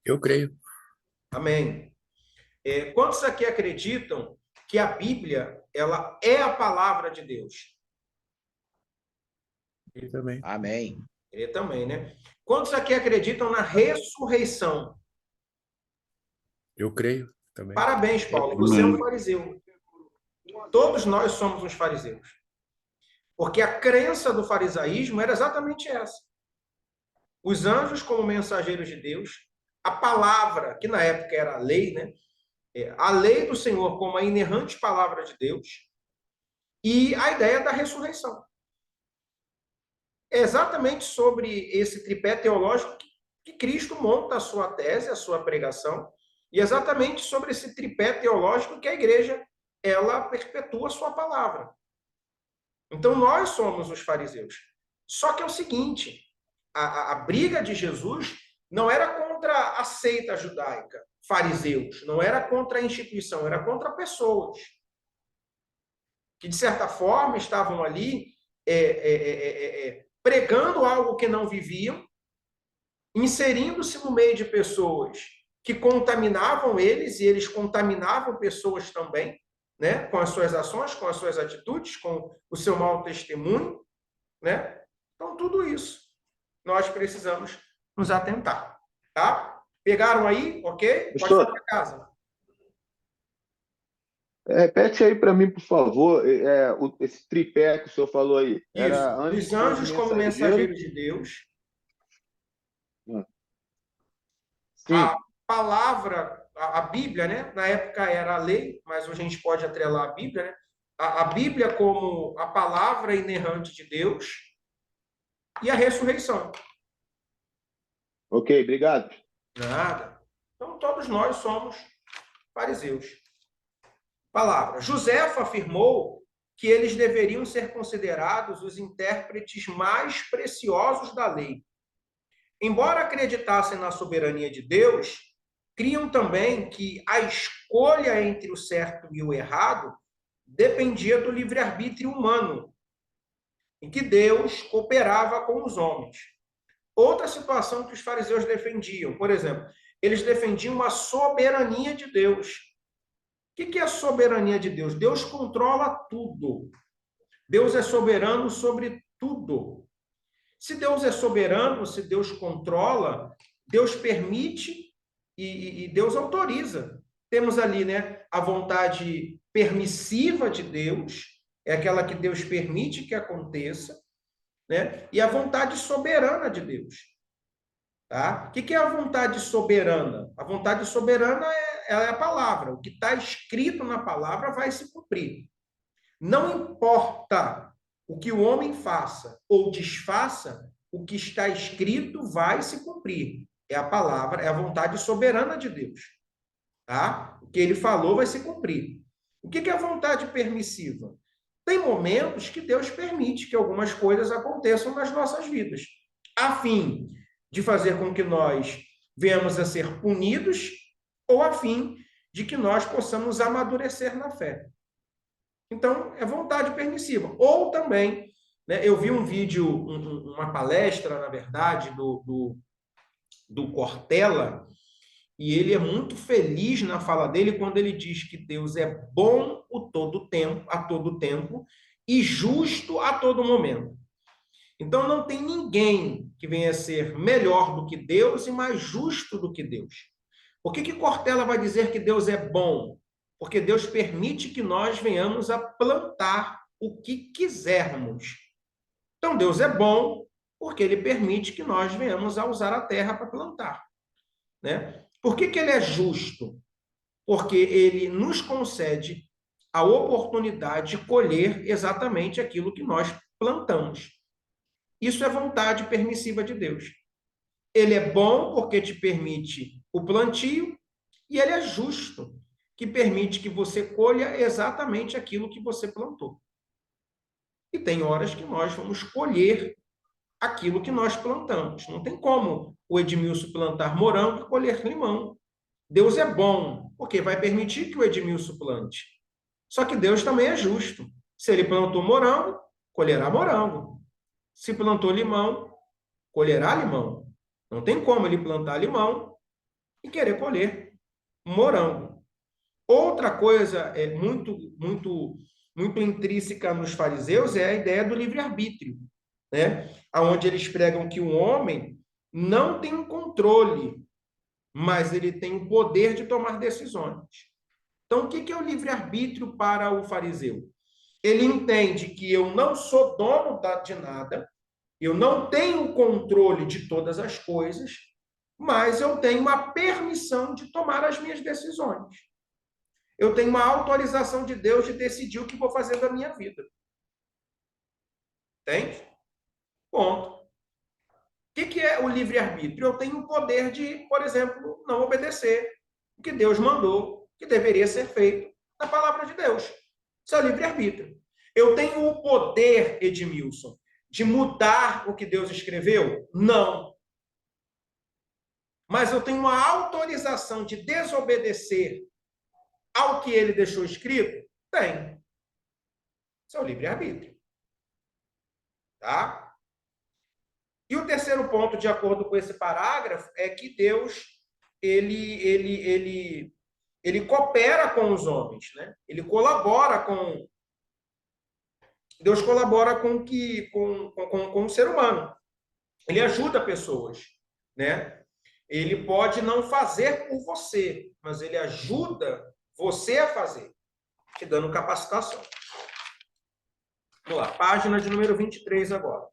Eu creio, Amém. Quantos aqui acreditam que a Bíblia ela é a palavra de Deus? eu também. Amém. Ele também, né? Quantos aqui acreditam na ressurreição? Eu creio também. Parabéns, Paulo. Você é um fariseu. Todos nós somos uns fariseus. Porque a crença do farisaísmo era exatamente essa. Os anjos como mensageiros de Deus, a palavra, que na época era a lei, né? A lei do Senhor como a inerrante palavra de Deus, e a ideia da ressurreição. É exatamente sobre esse tripé teológico que Cristo monta a sua tese, a sua pregação, e exatamente sobre esse tripé teológico que a igreja ela perpetua a sua palavra. Então, nós somos os fariseus. Só que é o seguinte, a briga de Jesus não era contra a seita judaica, fariseus, não era contra a instituição, era contra pessoas que, de certa forma, estavam ali pregando algo que não viviam, inserindo-se no meio de pessoas que contaminavam eles, e eles contaminavam pessoas também, né? Com as suas ações, com as suas atitudes, com o seu mau testemunho, né? Então, tudo isso nós precisamos nos atentar, tá? Pegaram aí? Ok? Pode Pastor, ir para casa. repete aí para mim, por favor, esse tripé que o senhor falou aí. Isso. Era Os anjos como anjos como mensageiros? mensageiros de Deus, a Sim, palavra, a Bíblia, né? Na época era a lei, mas hoje a gente pode atrelar a Bíblia, né? A Bíblia como a palavra inerrante de Deus e a ressurreição. ok, obrigado. Nada. Então, todos nós somos fariseus. Palavra. Joséfo afirmou que eles deveriam ser considerados os intérpretes mais preciosos da lei. embora acreditassem na soberania de Deus, criam também que a escolha entre o certo e o errado dependia do livre-arbítrio humano, em que Deus cooperava com os homens. Outra situação que os fariseus defendiam, por exemplo, eles defendiam a soberania de Deus. O que é a soberania de Deus? Deus controla tudo. Deus é soberano sobre tudo. Se Deus é soberano, se Deus controla, Deus permite e Deus autoriza. Temos ali, né, a vontade permissiva de Deus, é aquela que Deus permite que aconteça, né? E a vontade soberana de Deus. Tá? O que é a vontade soberana? A vontade soberana é a palavra. O que está escrito na palavra vai se cumprir. Não importa o que o homem faça ou desfaça, o que está escrito vai se cumprir. É a palavra, é a vontade soberana de Deus. Tá? O que ele falou vai se cumprir. O que é a vontade permissiva? Tem momentos que Deus permite que algumas coisas aconteçam nas nossas vidas, a fim de fazer com que nós venhamos a ser punidos ou a fim de que nós possamos amadurecer na fé. Então, é vontade permissiva. Ou também, né, eu vi um vídeo, uma palestra, na verdade, do Cortella, e ele é muito feliz na fala dele quando ele diz que Deus é bom a todo tempo e justo a todo momento. Então, não tem ninguém que venha a ser melhor do que Deus e mais justo do que Deus. Por que Cortella vai dizer que Deus é bom? Porque Deus permite que nós venhamos a plantar o que quisermos. Então, Deus é bom porque ele permite que nós venhamos a usar a terra para plantar, né? Por que ele é justo? Porque ele nos concede a oportunidade de colher exatamente aquilo que nós plantamos. Isso é vontade permissiva de Deus. Ele é bom porque te permite o plantio e ele é justo, que permite que você colha exatamente aquilo que você plantou. E tem horas que nós vamos colher aquilo que nós plantamos. Não tem como o Edmilson plantar morango e colher limão. Deus é bom, porque vai permitir que o Edmilson plante. Só que Deus também é justo. Se ele plantou morango, colherá morango. Se plantou limão, colherá limão. Não tem como ele plantar limão e querer colher morango. Outra coisa é muito intrínseca nos fariseus é a ideia do livre-arbítrio, né? Onde eles pregam que o homem não tem um controle, mas ele tem o poder de tomar decisões. Então, o que é o livre-arbítrio para o fariseu? Ele entende que eu não sou dono de nada, eu não tenho controle de todas as coisas, mas eu tenho uma permissão de tomar as minhas decisões. Eu tenho uma autorização de Deus de decidir o que vou fazer da minha vida. Entende? Ponto. O que é o livre-arbítrio? Eu tenho o poder de, por exemplo, não obedecer o que Deus mandou, que deveria ser feito na palavra de Deus. Isso é o livre-arbítrio. Eu tenho o poder, Edmilson, de mudar o que Deus escreveu? Não. Mas eu tenho uma autorização de desobedecer ao que ele deixou escrito? Tem. Isso é o livre-arbítrio. Tá? E o terceiro ponto, de acordo com esse parágrafo, é que Deus ele coopera com os homens, né? Ele colabora com Deus colabora com o ser humano. Ele ajuda pessoas, né? Ele pode não fazer por você, mas ele ajuda você a fazer, te dando capacitação. Vamos lá, página de número 23 agora.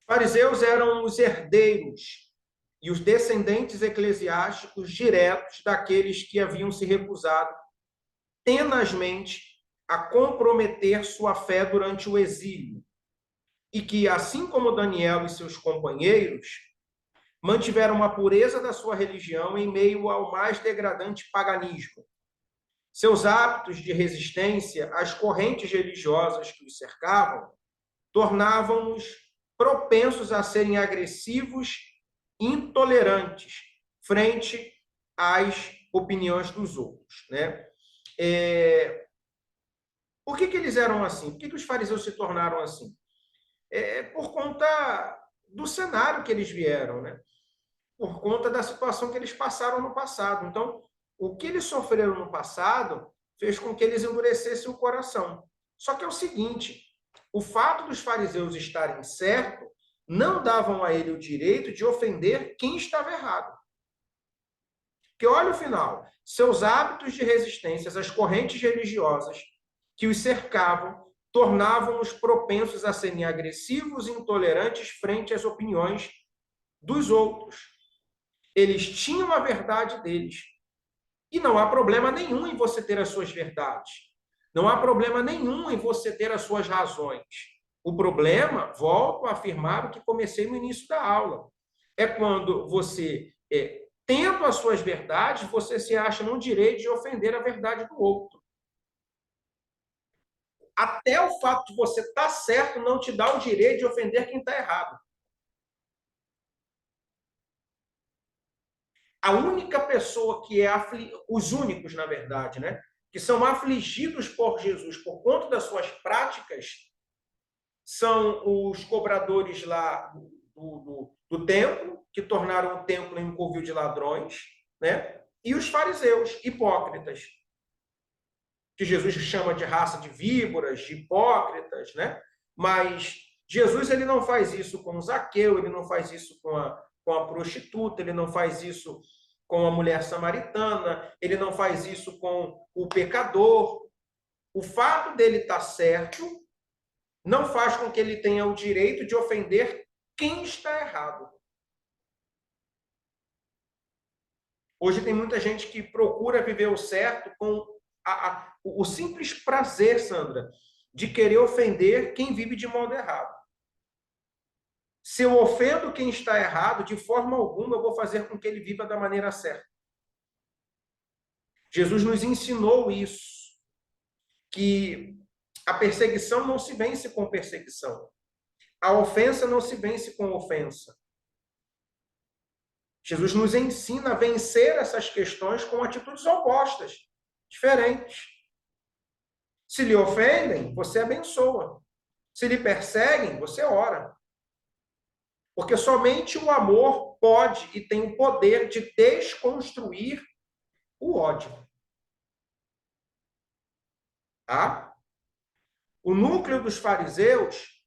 Fariseus eram os herdeiros e os descendentes eclesiásticos diretos daqueles que haviam se recusado tenazmente a comprometer sua fé durante o exílio, e que, assim como Daniel e seus companheiros, mantiveram uma pureza da sua religião em meio ao mais degradante paganismo. Seus hábitos de resistência às correntes religiosas que os cercavam tornavam-nos propensos a serem agressivos e intolerantes frente às opiniões dos outros, né? Por que eles eram assim? Por que os fariseus se tornaram assim? Por conta do cenário que eles vieram, né? Por conta da situação que eles passaram no passado. Então, o que eles sofreram no passado fez com que eles endurecessem o coração. Só que é o seguinte, o fato dos fariseus estarem certos não davam a ele o direito de ofender quem estava errado. Porque olha o final, seus hábitos de resistência às correntes religiosas que os cercavam tornavam-os propensos a serem agressivos e intolerantes frente às opiniões dos outros. Eles tinham a verdade deles. E não há problema nenhum em você ter as suas verdades. Não há problema nenhum em você ter as suas razões. O problema, volto a afirmar o que comecei no início da aula, é quando você, tendo as suas verdades, você se acha no direito de ofender a verdade do outro. Até o fato de você estar certo não te dá o direito de ofender quem está errado. A única pessoa que os únicos, na verdade, né, que são afligidos por Jesus por conta das suas práticas, são os cobradores lá do templo, que tornaram o templo em um covil de ladrões, né, e os fariseus, hipócritas, que Jesus chama de raça de víboras, de hipócritas, né? Mas Jesus ele não faz isso com o Zaqueu, ele não faz isso com a prostituta, ele não faz isso com a mulher samaritana, ele não faz isso com o pecador. O fato dele estar certo não faz com que ele tenha o direito de ofender quem está errado. Hoje tem muita gente que procura viver o certo com o simples prazer, Sandra, de querer ofender quem vive de modo errado. Se eu ofendo quem está errado, de forma alguma eu vou fazer com que ele viva da maneira certa. Jesus nos ensinou isso, que a perseguição não se vence com perseguição. A ofensa não se vence com ofensa. Jesus nos ensina a vencer essas questões com atitudes opostas, diferentes. Se lhe ofendem, você abençoa. Se lhe perseguem, você ora. Porque somente o amor pode e tem o poder de desconstruir o ódio. Tá? O núcleo dos fariseus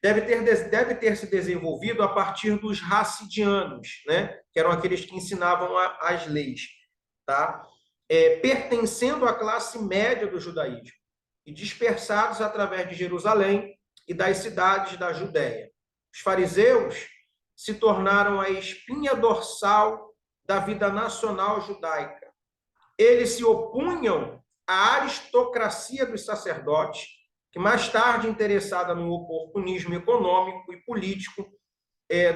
deve ter se desenvolvido a partir dos racidianos, né? Que eram aqueles que ensinavam as leis, tá? Pertencendo à classe média do judaísmo e dispersados através de Jerusalém e das cidades da Judéia. Os fariseus se tornaram a espinha dorsal da vida nacional judaica. Eles se opunham à aristocracia dos sacerdotes, que mais tarde interessada no oportunismo econômico e político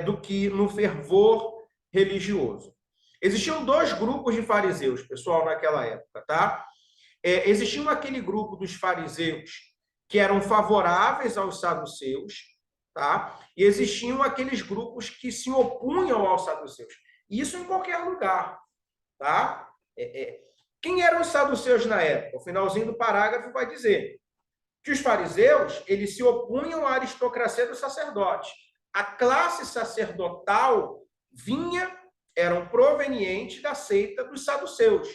do que no fervor religioso. Existiam dois grupos de fariseus, pessoal, naquela época, tá? Existia aquele grupo dos fariseus que eram favoráveis aos saduceus, tá? E existiam aqueles grupos que se opunham aos saduceus. Isso em qualquer lugar, tá? Quem eram os saduceus na época? O finalzinho do parágrafo vai dizer que os fariseus, eles se opunham à aristocracia dos sacerdotes. A classe sacerdotal eram provenientes da seita dos saduceus,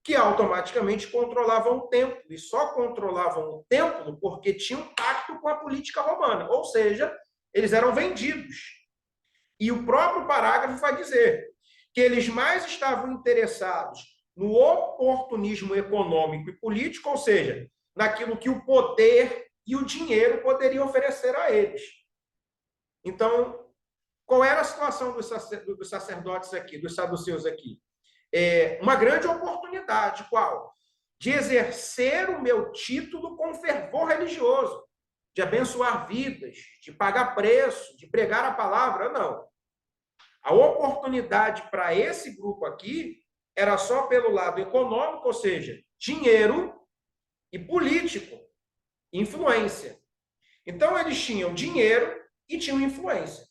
que automaticamente controlavam o templo, e só controlavam o templo porque tinham pacto com a política romana, ou seja, eles eram vendidos. E o próprio parágrafo vai dizer que eles mais estavam interessados no oportunismo econômico e político, ou seja, naquilo que o poder e o dinheiro poderiam oferecer a eles. Então, qual era a situação dos sacerdotes aqui, dos saduceus aqui? Uma grande oportunidade, qual? De exercer o meu título com fervor religioso, de abençoar vidas, de pagar preço, de pregar a palavra, não. A oportunidade para esse grupo aqui era só pelo lado econômico, ou seja, dinheiro, e político, influência. Então, eles tinham dinheiro e tinham influência.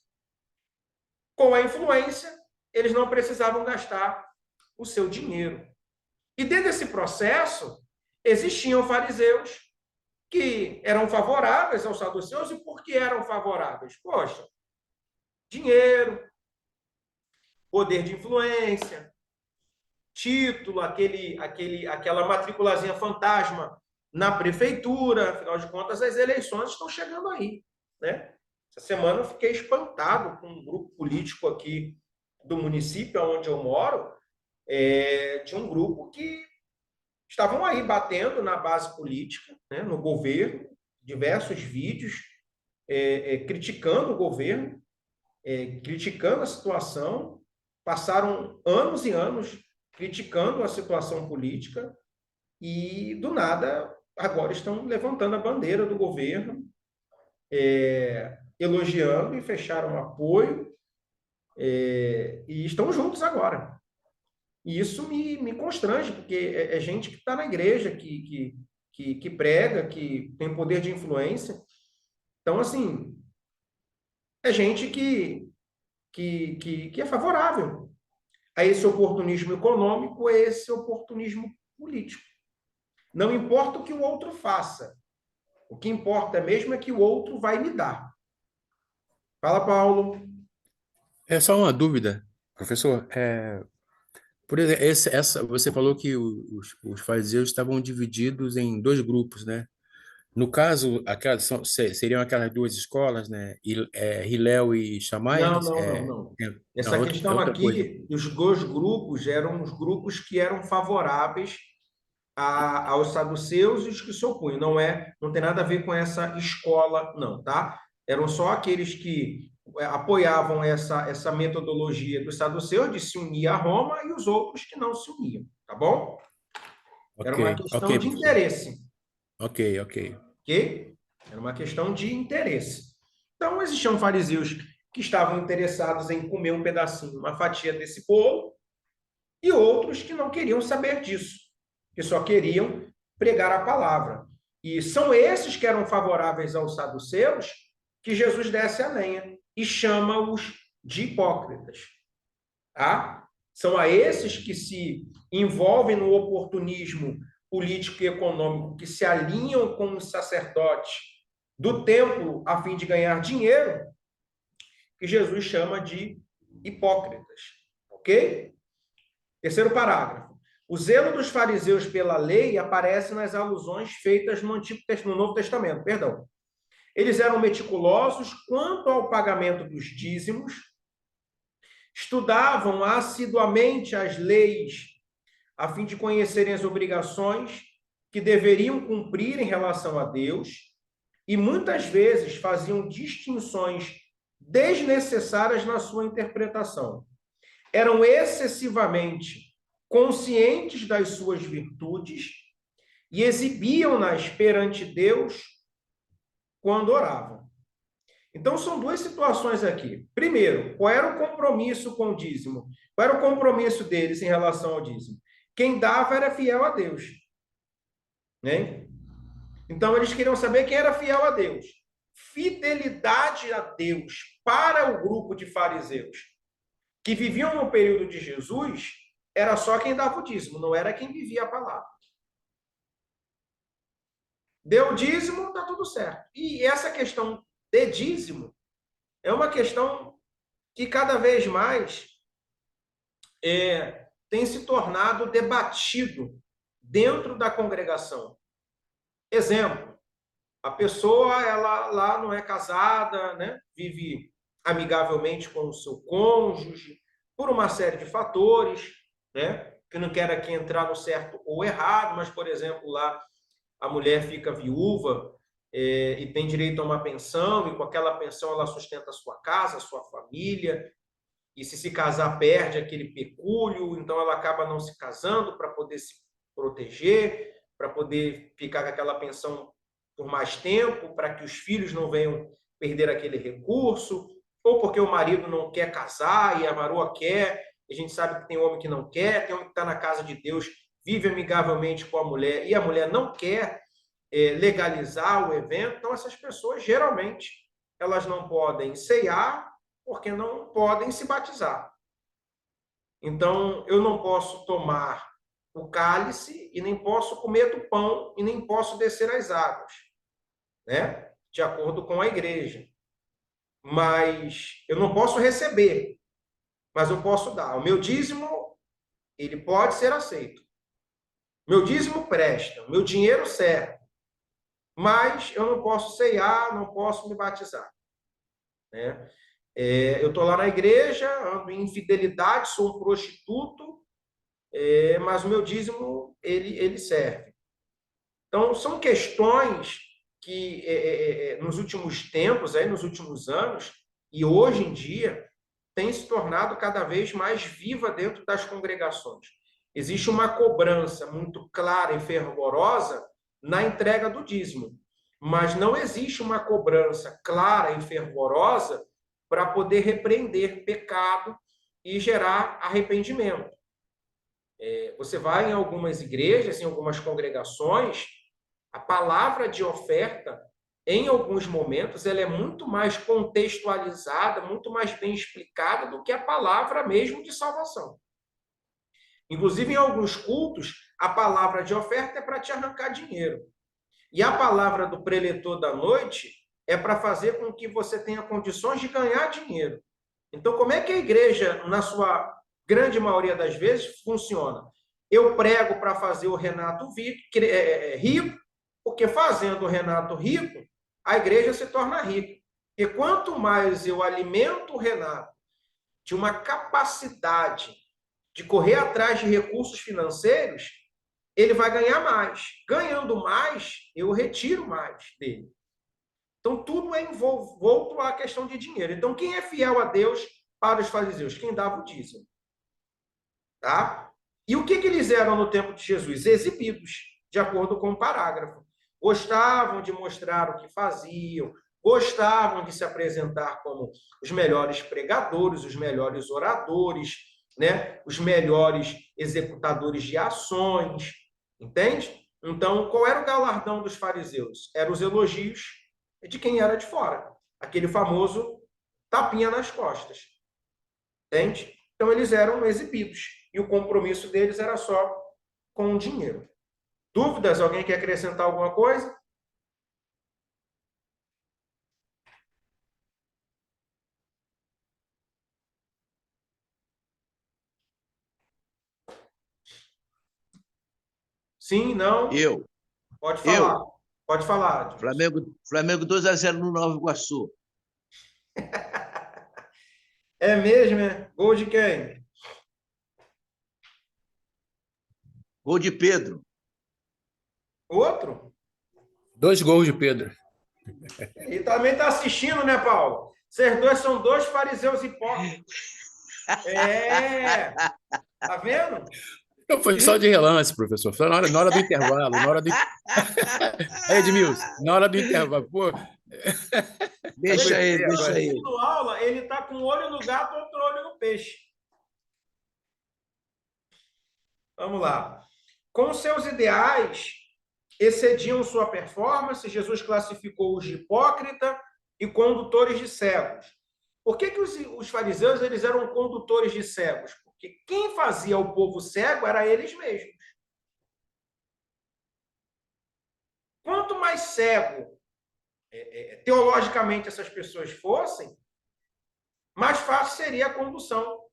Com a influência, eles não precisavam gastar o seu dinheiro. E dentro desse processo, existiam fariseus que eram favoráveis aos saduceus. E por que eram favoráveis? Poxa, dinheiro, poder de influência, título, aquela matriculazinha fantasma na prefeitura. Afinal de contas, as eleições estão chegando aí, né? Essa semana eu fiquei espantado com um grupo político aqui do município onde eu moro, de um grupo que estavam aí batendo na base política, né, no governo, diversos vídeos criticando o governo, criticando a situação, passaram anos e anos criticando a situação política e, do nada, agora estão levantando a bandeira do governo, elogiando e fecharam apoio, e estão juntos agora. E isso me constrange, porque é gente que está na igreja, que prega, que tem poder de influência. Então, assim, é gente que é favorável a esse oportunismo econômico, a esse oportunismo político. Não importa o que o outro faça. O que importa mesmo é que o outro vai me dar. Fala, Paulo. É só uma dúvida, professor. Por exemplo, você falou que os fariseus estavam divididos em dois grupos, né? No caso, seriam aquelas duas escolas, né? Hillel e Shammai? Não. Essa É questão outra coisa. aqui, os dois grupos eram os grupos que eram favoráveis aos saduceus e os que se opunham. Não tem nada a ver com essa escola, não, tá? Eram só aqueles que apoiavam essa metodologia dos saduceus de se unir a Roma e os outros que não se uniam, tá bom? Era Ok, uma ok, questão de professor. interesse, Ok. ok? Era uma questão de interesse. Então, existiam fariseus que estavam interessados em comer um pedacinho, uma fatia desse bolo, e outros que não queriam saber disso, que só queriam pregar a palavra. E são esses que eram favoráveis aos saduceus que Jesus desce a lenha e chama-os de hipócritas. Tá? São a esses que se envolvem no oportunismo político e econômico, que se alinham com os sacerdotes do templo a fim de ganhar dinheiro, que Jesus chama de hipócritas. Ok? Terceiro parágrafo. O zelo dos fariseus pela lei aparece nas alusões feitas no Novo Testamento. Perdão. Eles eram meticulosos quanto ao pagamento dos dízimos, estudavam assiduamente as leis a fim de conhecerem as obrigações que deveriam cumprir em relação a Deus e muitas vezes faziam distinções desnecessárias na sua interpretação. Eram excessivamente conscientes das suas virtudes e exibiam-nas perante Deus quando oravam. Então, são duas situações aqui. Primeiro, qual era o compromisso com o dízimo? Qual era o compromisso deles em relação ao dízimo? Quem dava era fiel a Deus. Né? Então, eles queriam saber quem era fiel a Deus. Fidelidade a Deus para o grupo de fariseus que viviam no período de Jesus era só quem dava o dízimo, não era quem vivia a palavra. Deu dízimo, está tudo certo. E essa questão de dízimo é uma questão que cada vez mais tem se tornado debatido dentro da congregação. Exemplo, a pessoa ela lá não é casada, né? Vive amigavelmente com o seu cônjuge, por uma série de fatores, né? Que não quero aqui entrar no certo ou errado, mas, por exemplo, lá a mulher fica viúva e tem direito a uma pensão, e com aquela pensão ela sustenta a sua casa, a sua família, e se casar perde aquele pecúlio, então ela acaba não se casando para poder se proteger, para poder ficar com aquela pensão por mais tempo, para que os filhos não venham perder aquele recurso. ou porque o marido não quer casar e a varoa quer, a gente sabe que tem homem que não quer, tem homem que está na casa de Deus, vive amigavelmente com a mulher, e a mulher não quer legalizar o evento. Então, essas pessoas, geralmente, elas não podem ceiar, porque não podem se batizar. Então, eu não posso tomar o cálice, e nem posso comer do pão, e nem posso descer as águas, né? De acordo com a igreja. Mas eu não posso receber, mas eu posso dar. O meu dízimo, ele pode ser aceito. Meu dízimo presta, meu dinheiro serve, mas eu não posso ceiar, não posso me batizar, né? Eu estou lá na igreja, ando em infidelidade, sou um prostituto, mas o meu dízimo, ele serve. Então, são questões que, nos últimos tempos, nos últimos anos, e hoje em dia, tem se tornado cada vez mais viva dentro das congregações. Existe uma cobrança muito clara e fervorosa na entrega do dízimo, mas não existe uma cobrança clara e fervorosa para poder repreender pecado e gerar arrependimento. Você vai em algumas igrejas, em algumas congregações, a palavra de oferta, em alguns momentos, ela é muito mais contextualizada, muito mais bem explicada do que a palavra mesmo de salvação. Inclusive, em alguns cultos, a palavra de oferta é para te arrancar dinheiro. E a palavra do preletor da noite é para fazer com que você tenha condições de ganhar dinheiro. Então, como é que a igreja, na sua grande maioria das vezes, funciona? Eu prego para fazer o Renato rico, porque fazendo o Renato rico, a igreja se torna rica. E quanto mais eu alimento o Renato de uma capacidade de correr atrás de recursos financeiros, ele vai ganhar mais. Ganhando mais, eu retiro mais dele. Então, tudo é envolto à questão de dinheiro. Então, quem é fiel a Deus para os fariseus? Quem dava o dízimo. Tá? E o que eles eram no tempo de Jesus? Exibidos, de acordo com o parágrafo. Gostavam de mostrar o que faziam, gostavam de se apresentar como os melhores pregadores, os melhores oradores, né? Os melhores executadores de ações, entende? Então, qual era o galardão dos fariseus? Eram os elogios de quem era de fora. Aquele famoso tapinha nas costas. Entende? Então, eles eram exibidos. E o compromisso deles era só com o dinheiro. Dúvidas? Alguém quer acrescentar alguma coisa? Sim, não? Eu. Pode falar. Eu. Pode falar. Flamengo 2-0 no Nova Iguaçu. É mesmo, é? Gol de quem? Gol de Pedro. Outro? 2 gols de Pedro. E também está assistindo, né, Paulo? Vocês dois são dois fariseus hipócritas. Tá vendo? Não, foi só de relance, professor. Foi na hora do intervalo. Na hora do... Aí, Edmilson, na hora do intervalo. Pô, Deixa ele, deixa ele. Assistindo aula, ele está com um olho no gato, outro olho no peixe. Vamos lá. Com seus ideais excediam sua performance, Jesus classificou-os de hipócrita e condutores de cegos. Por que os fariseus eles eram condutores de cegos? Porque quem fazia o povo cego era eles mesmos. Quanto mais cego, teologicamente, essas pessoas fossem, mais fácil seria a condução,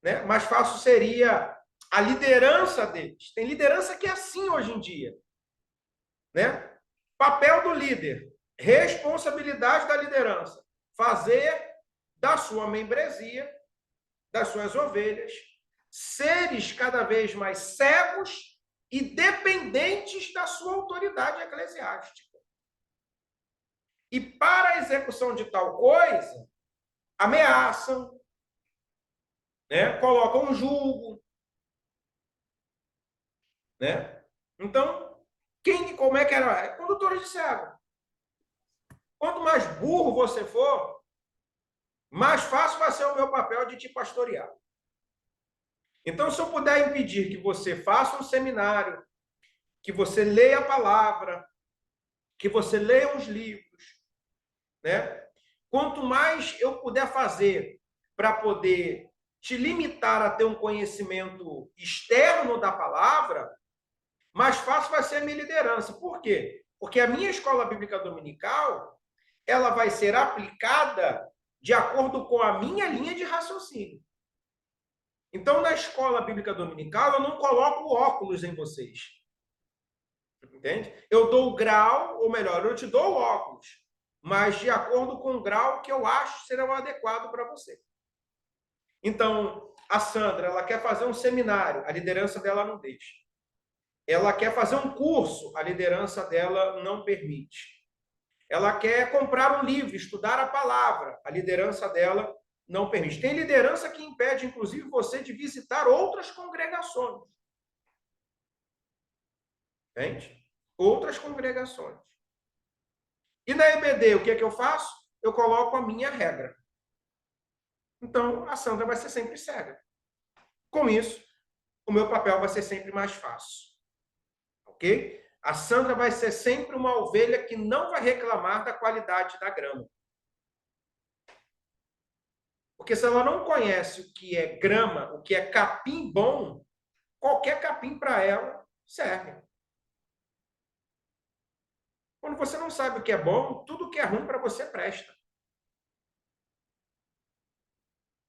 né? Mais fácil seria a liderança deles. Tem liderança que é assim hoje em dia, né? Papel do líder, responsabilidade da liderança, fazer da sua membresia, das suas ovelhas, seres cada vez mais cegos e dependentes da sua autoridade eclesiástica. E para a execução de tal coisa, ameaçam, né? Colocam um julgo, né? Então, como é que era? Condutores de cego. Quanto mais burro você for, mais fácil vai ser o meu papel de te pastorear. Então, se eu puder impedir que você faça um seminário, que você leia a palavra, que você leia os livros, né? Quanto mais eu puder fazer para poder te limitar a ter um conhecimento externo da palavra, mais fácil vai ser a minha liderança. Por quê? Porque a minha escola bíblica dominical, ela vai ser aplicada de acordo com a minha linha de raciocínio. Então, na escola bíblica dominical, eu não coloco óculos em vocês. Entende? Eu dou o grau, ou melhor, eu te dou o óculos, mas de acordo com o grau que eu acho será o adequado para você. Então, a Sandra, ela quer fazer um seminário, a liderança dela não deixa. Ela quer fazer um curso, a liderança dela não permite. Ela quer comprar um livro, estudar a palavra, a liderança dela não permite. Tem liderança que impede, inclusive, você de visitar outras congregações. Entende? Outras congregações. E na EBD, o que é que eu faço? Eu coloco a minha regra. Então, a Sandra vai ser sempre cega. Com isso, o meu papel vai ser sempre mais fácil. Ok? A Sandra vai ser sempre uma ovelha que não vai reclamar da qualidade da grama. Porque se ela não conhece o que é grama, o que é capim bom, qualquer capim para ela serve. Quando você não sabe o que é bom, tudo que é ruim para você presta.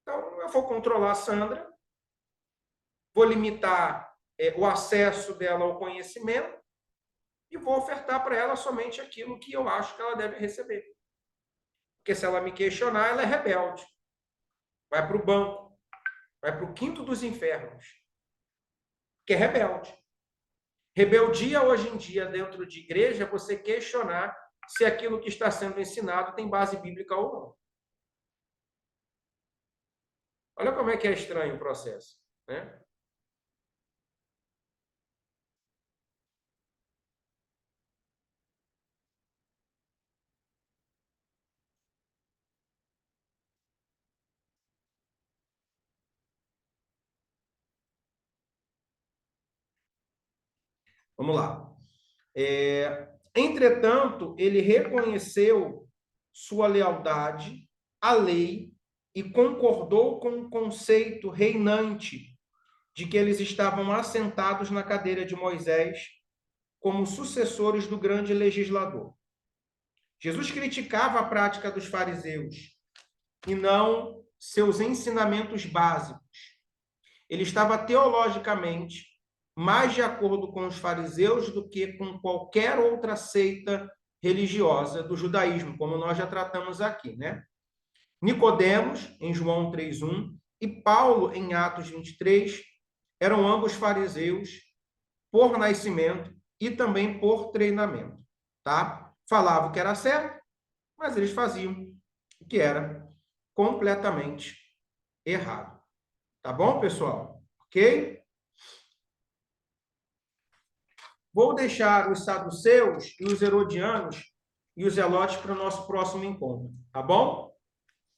Então, eu vou controlar a Sandra, vou limitar o acesso dela ao conhecimento e vou ofertar para ela somente aquilo que eu acho que ela deve receber. Porque se ela me questionar, ela é rebelde. Vai para o banco, vai para o quinto dos infernos, que é rebelde. Rebeldia hoje em dia dentro de igreja é você questionar se aquilo que está sendo ensinado tem base bíblica ou não. Olha como é que é estranho o processo, né? Vamos lá. Entretanto, ele reconheceu sua lealdade à lei e concordou com o conceito reinante de que eles estavam assentados na cadeira de Moisés como sucessores do grande legislador. Jesus criticava a prática dos fariseus e não seus ensinamentos básicos. Ele estava teologicamente mais de acordo com os fariseus do que com qualquer outra seita religiosa do judaísmo, como nós já tratamos aqui, né? Nicodemos, em João 3:1, e Paulo, em Atos 23, eram ambos fariseus por nascimento e também por treinamento, tá? Falavam que era certo, mas eles faziam o que era completamente errado. Tá bom, pessoal? Ok? Vou deixar os saduceus e os herodianos e os zelotes para o nosso próximo encontro, tá bom?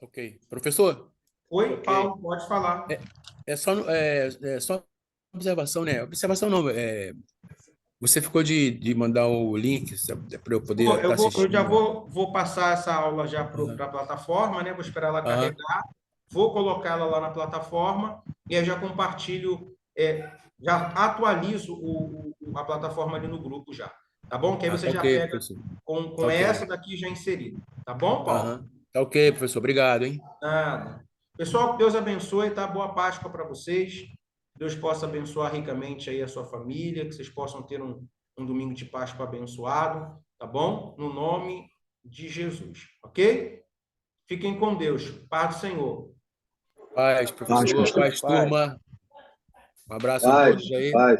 Ok. Professor, Oi, Ok. Paulo, pode falar. é só observação, né? Observação não, você ficou de mandar o link para eu poder estar Eu assistindo. já vou passar essa aula já para Aham. a plataforma, né? Vou esperar ela Aham. carregar, vou colocá-la lá na plataforma e aí já compartilho, já atualizo a plataforma ali no grupo já, tá bom? Que aí você Tá já ok, pega professor. com Tá ok. essa daqui já inserida, tá bom, Paulo? Aham. Tá ok, professor. Obrigado, hein? Nada. Pessoal, que Deus abençoe, tá? Boa Páscoa para vocês. Deus possa abençoar ricamente aí a sua família, que vocês possam ter um domingo de Páscoa abençoado, tá bom? No nome de Jesus, ok? Fiquem com Deus. Paz do Senhor. Paz, Paz, professor. pastor. Paz, turma. Um abraço a Paz, todos aí. paz.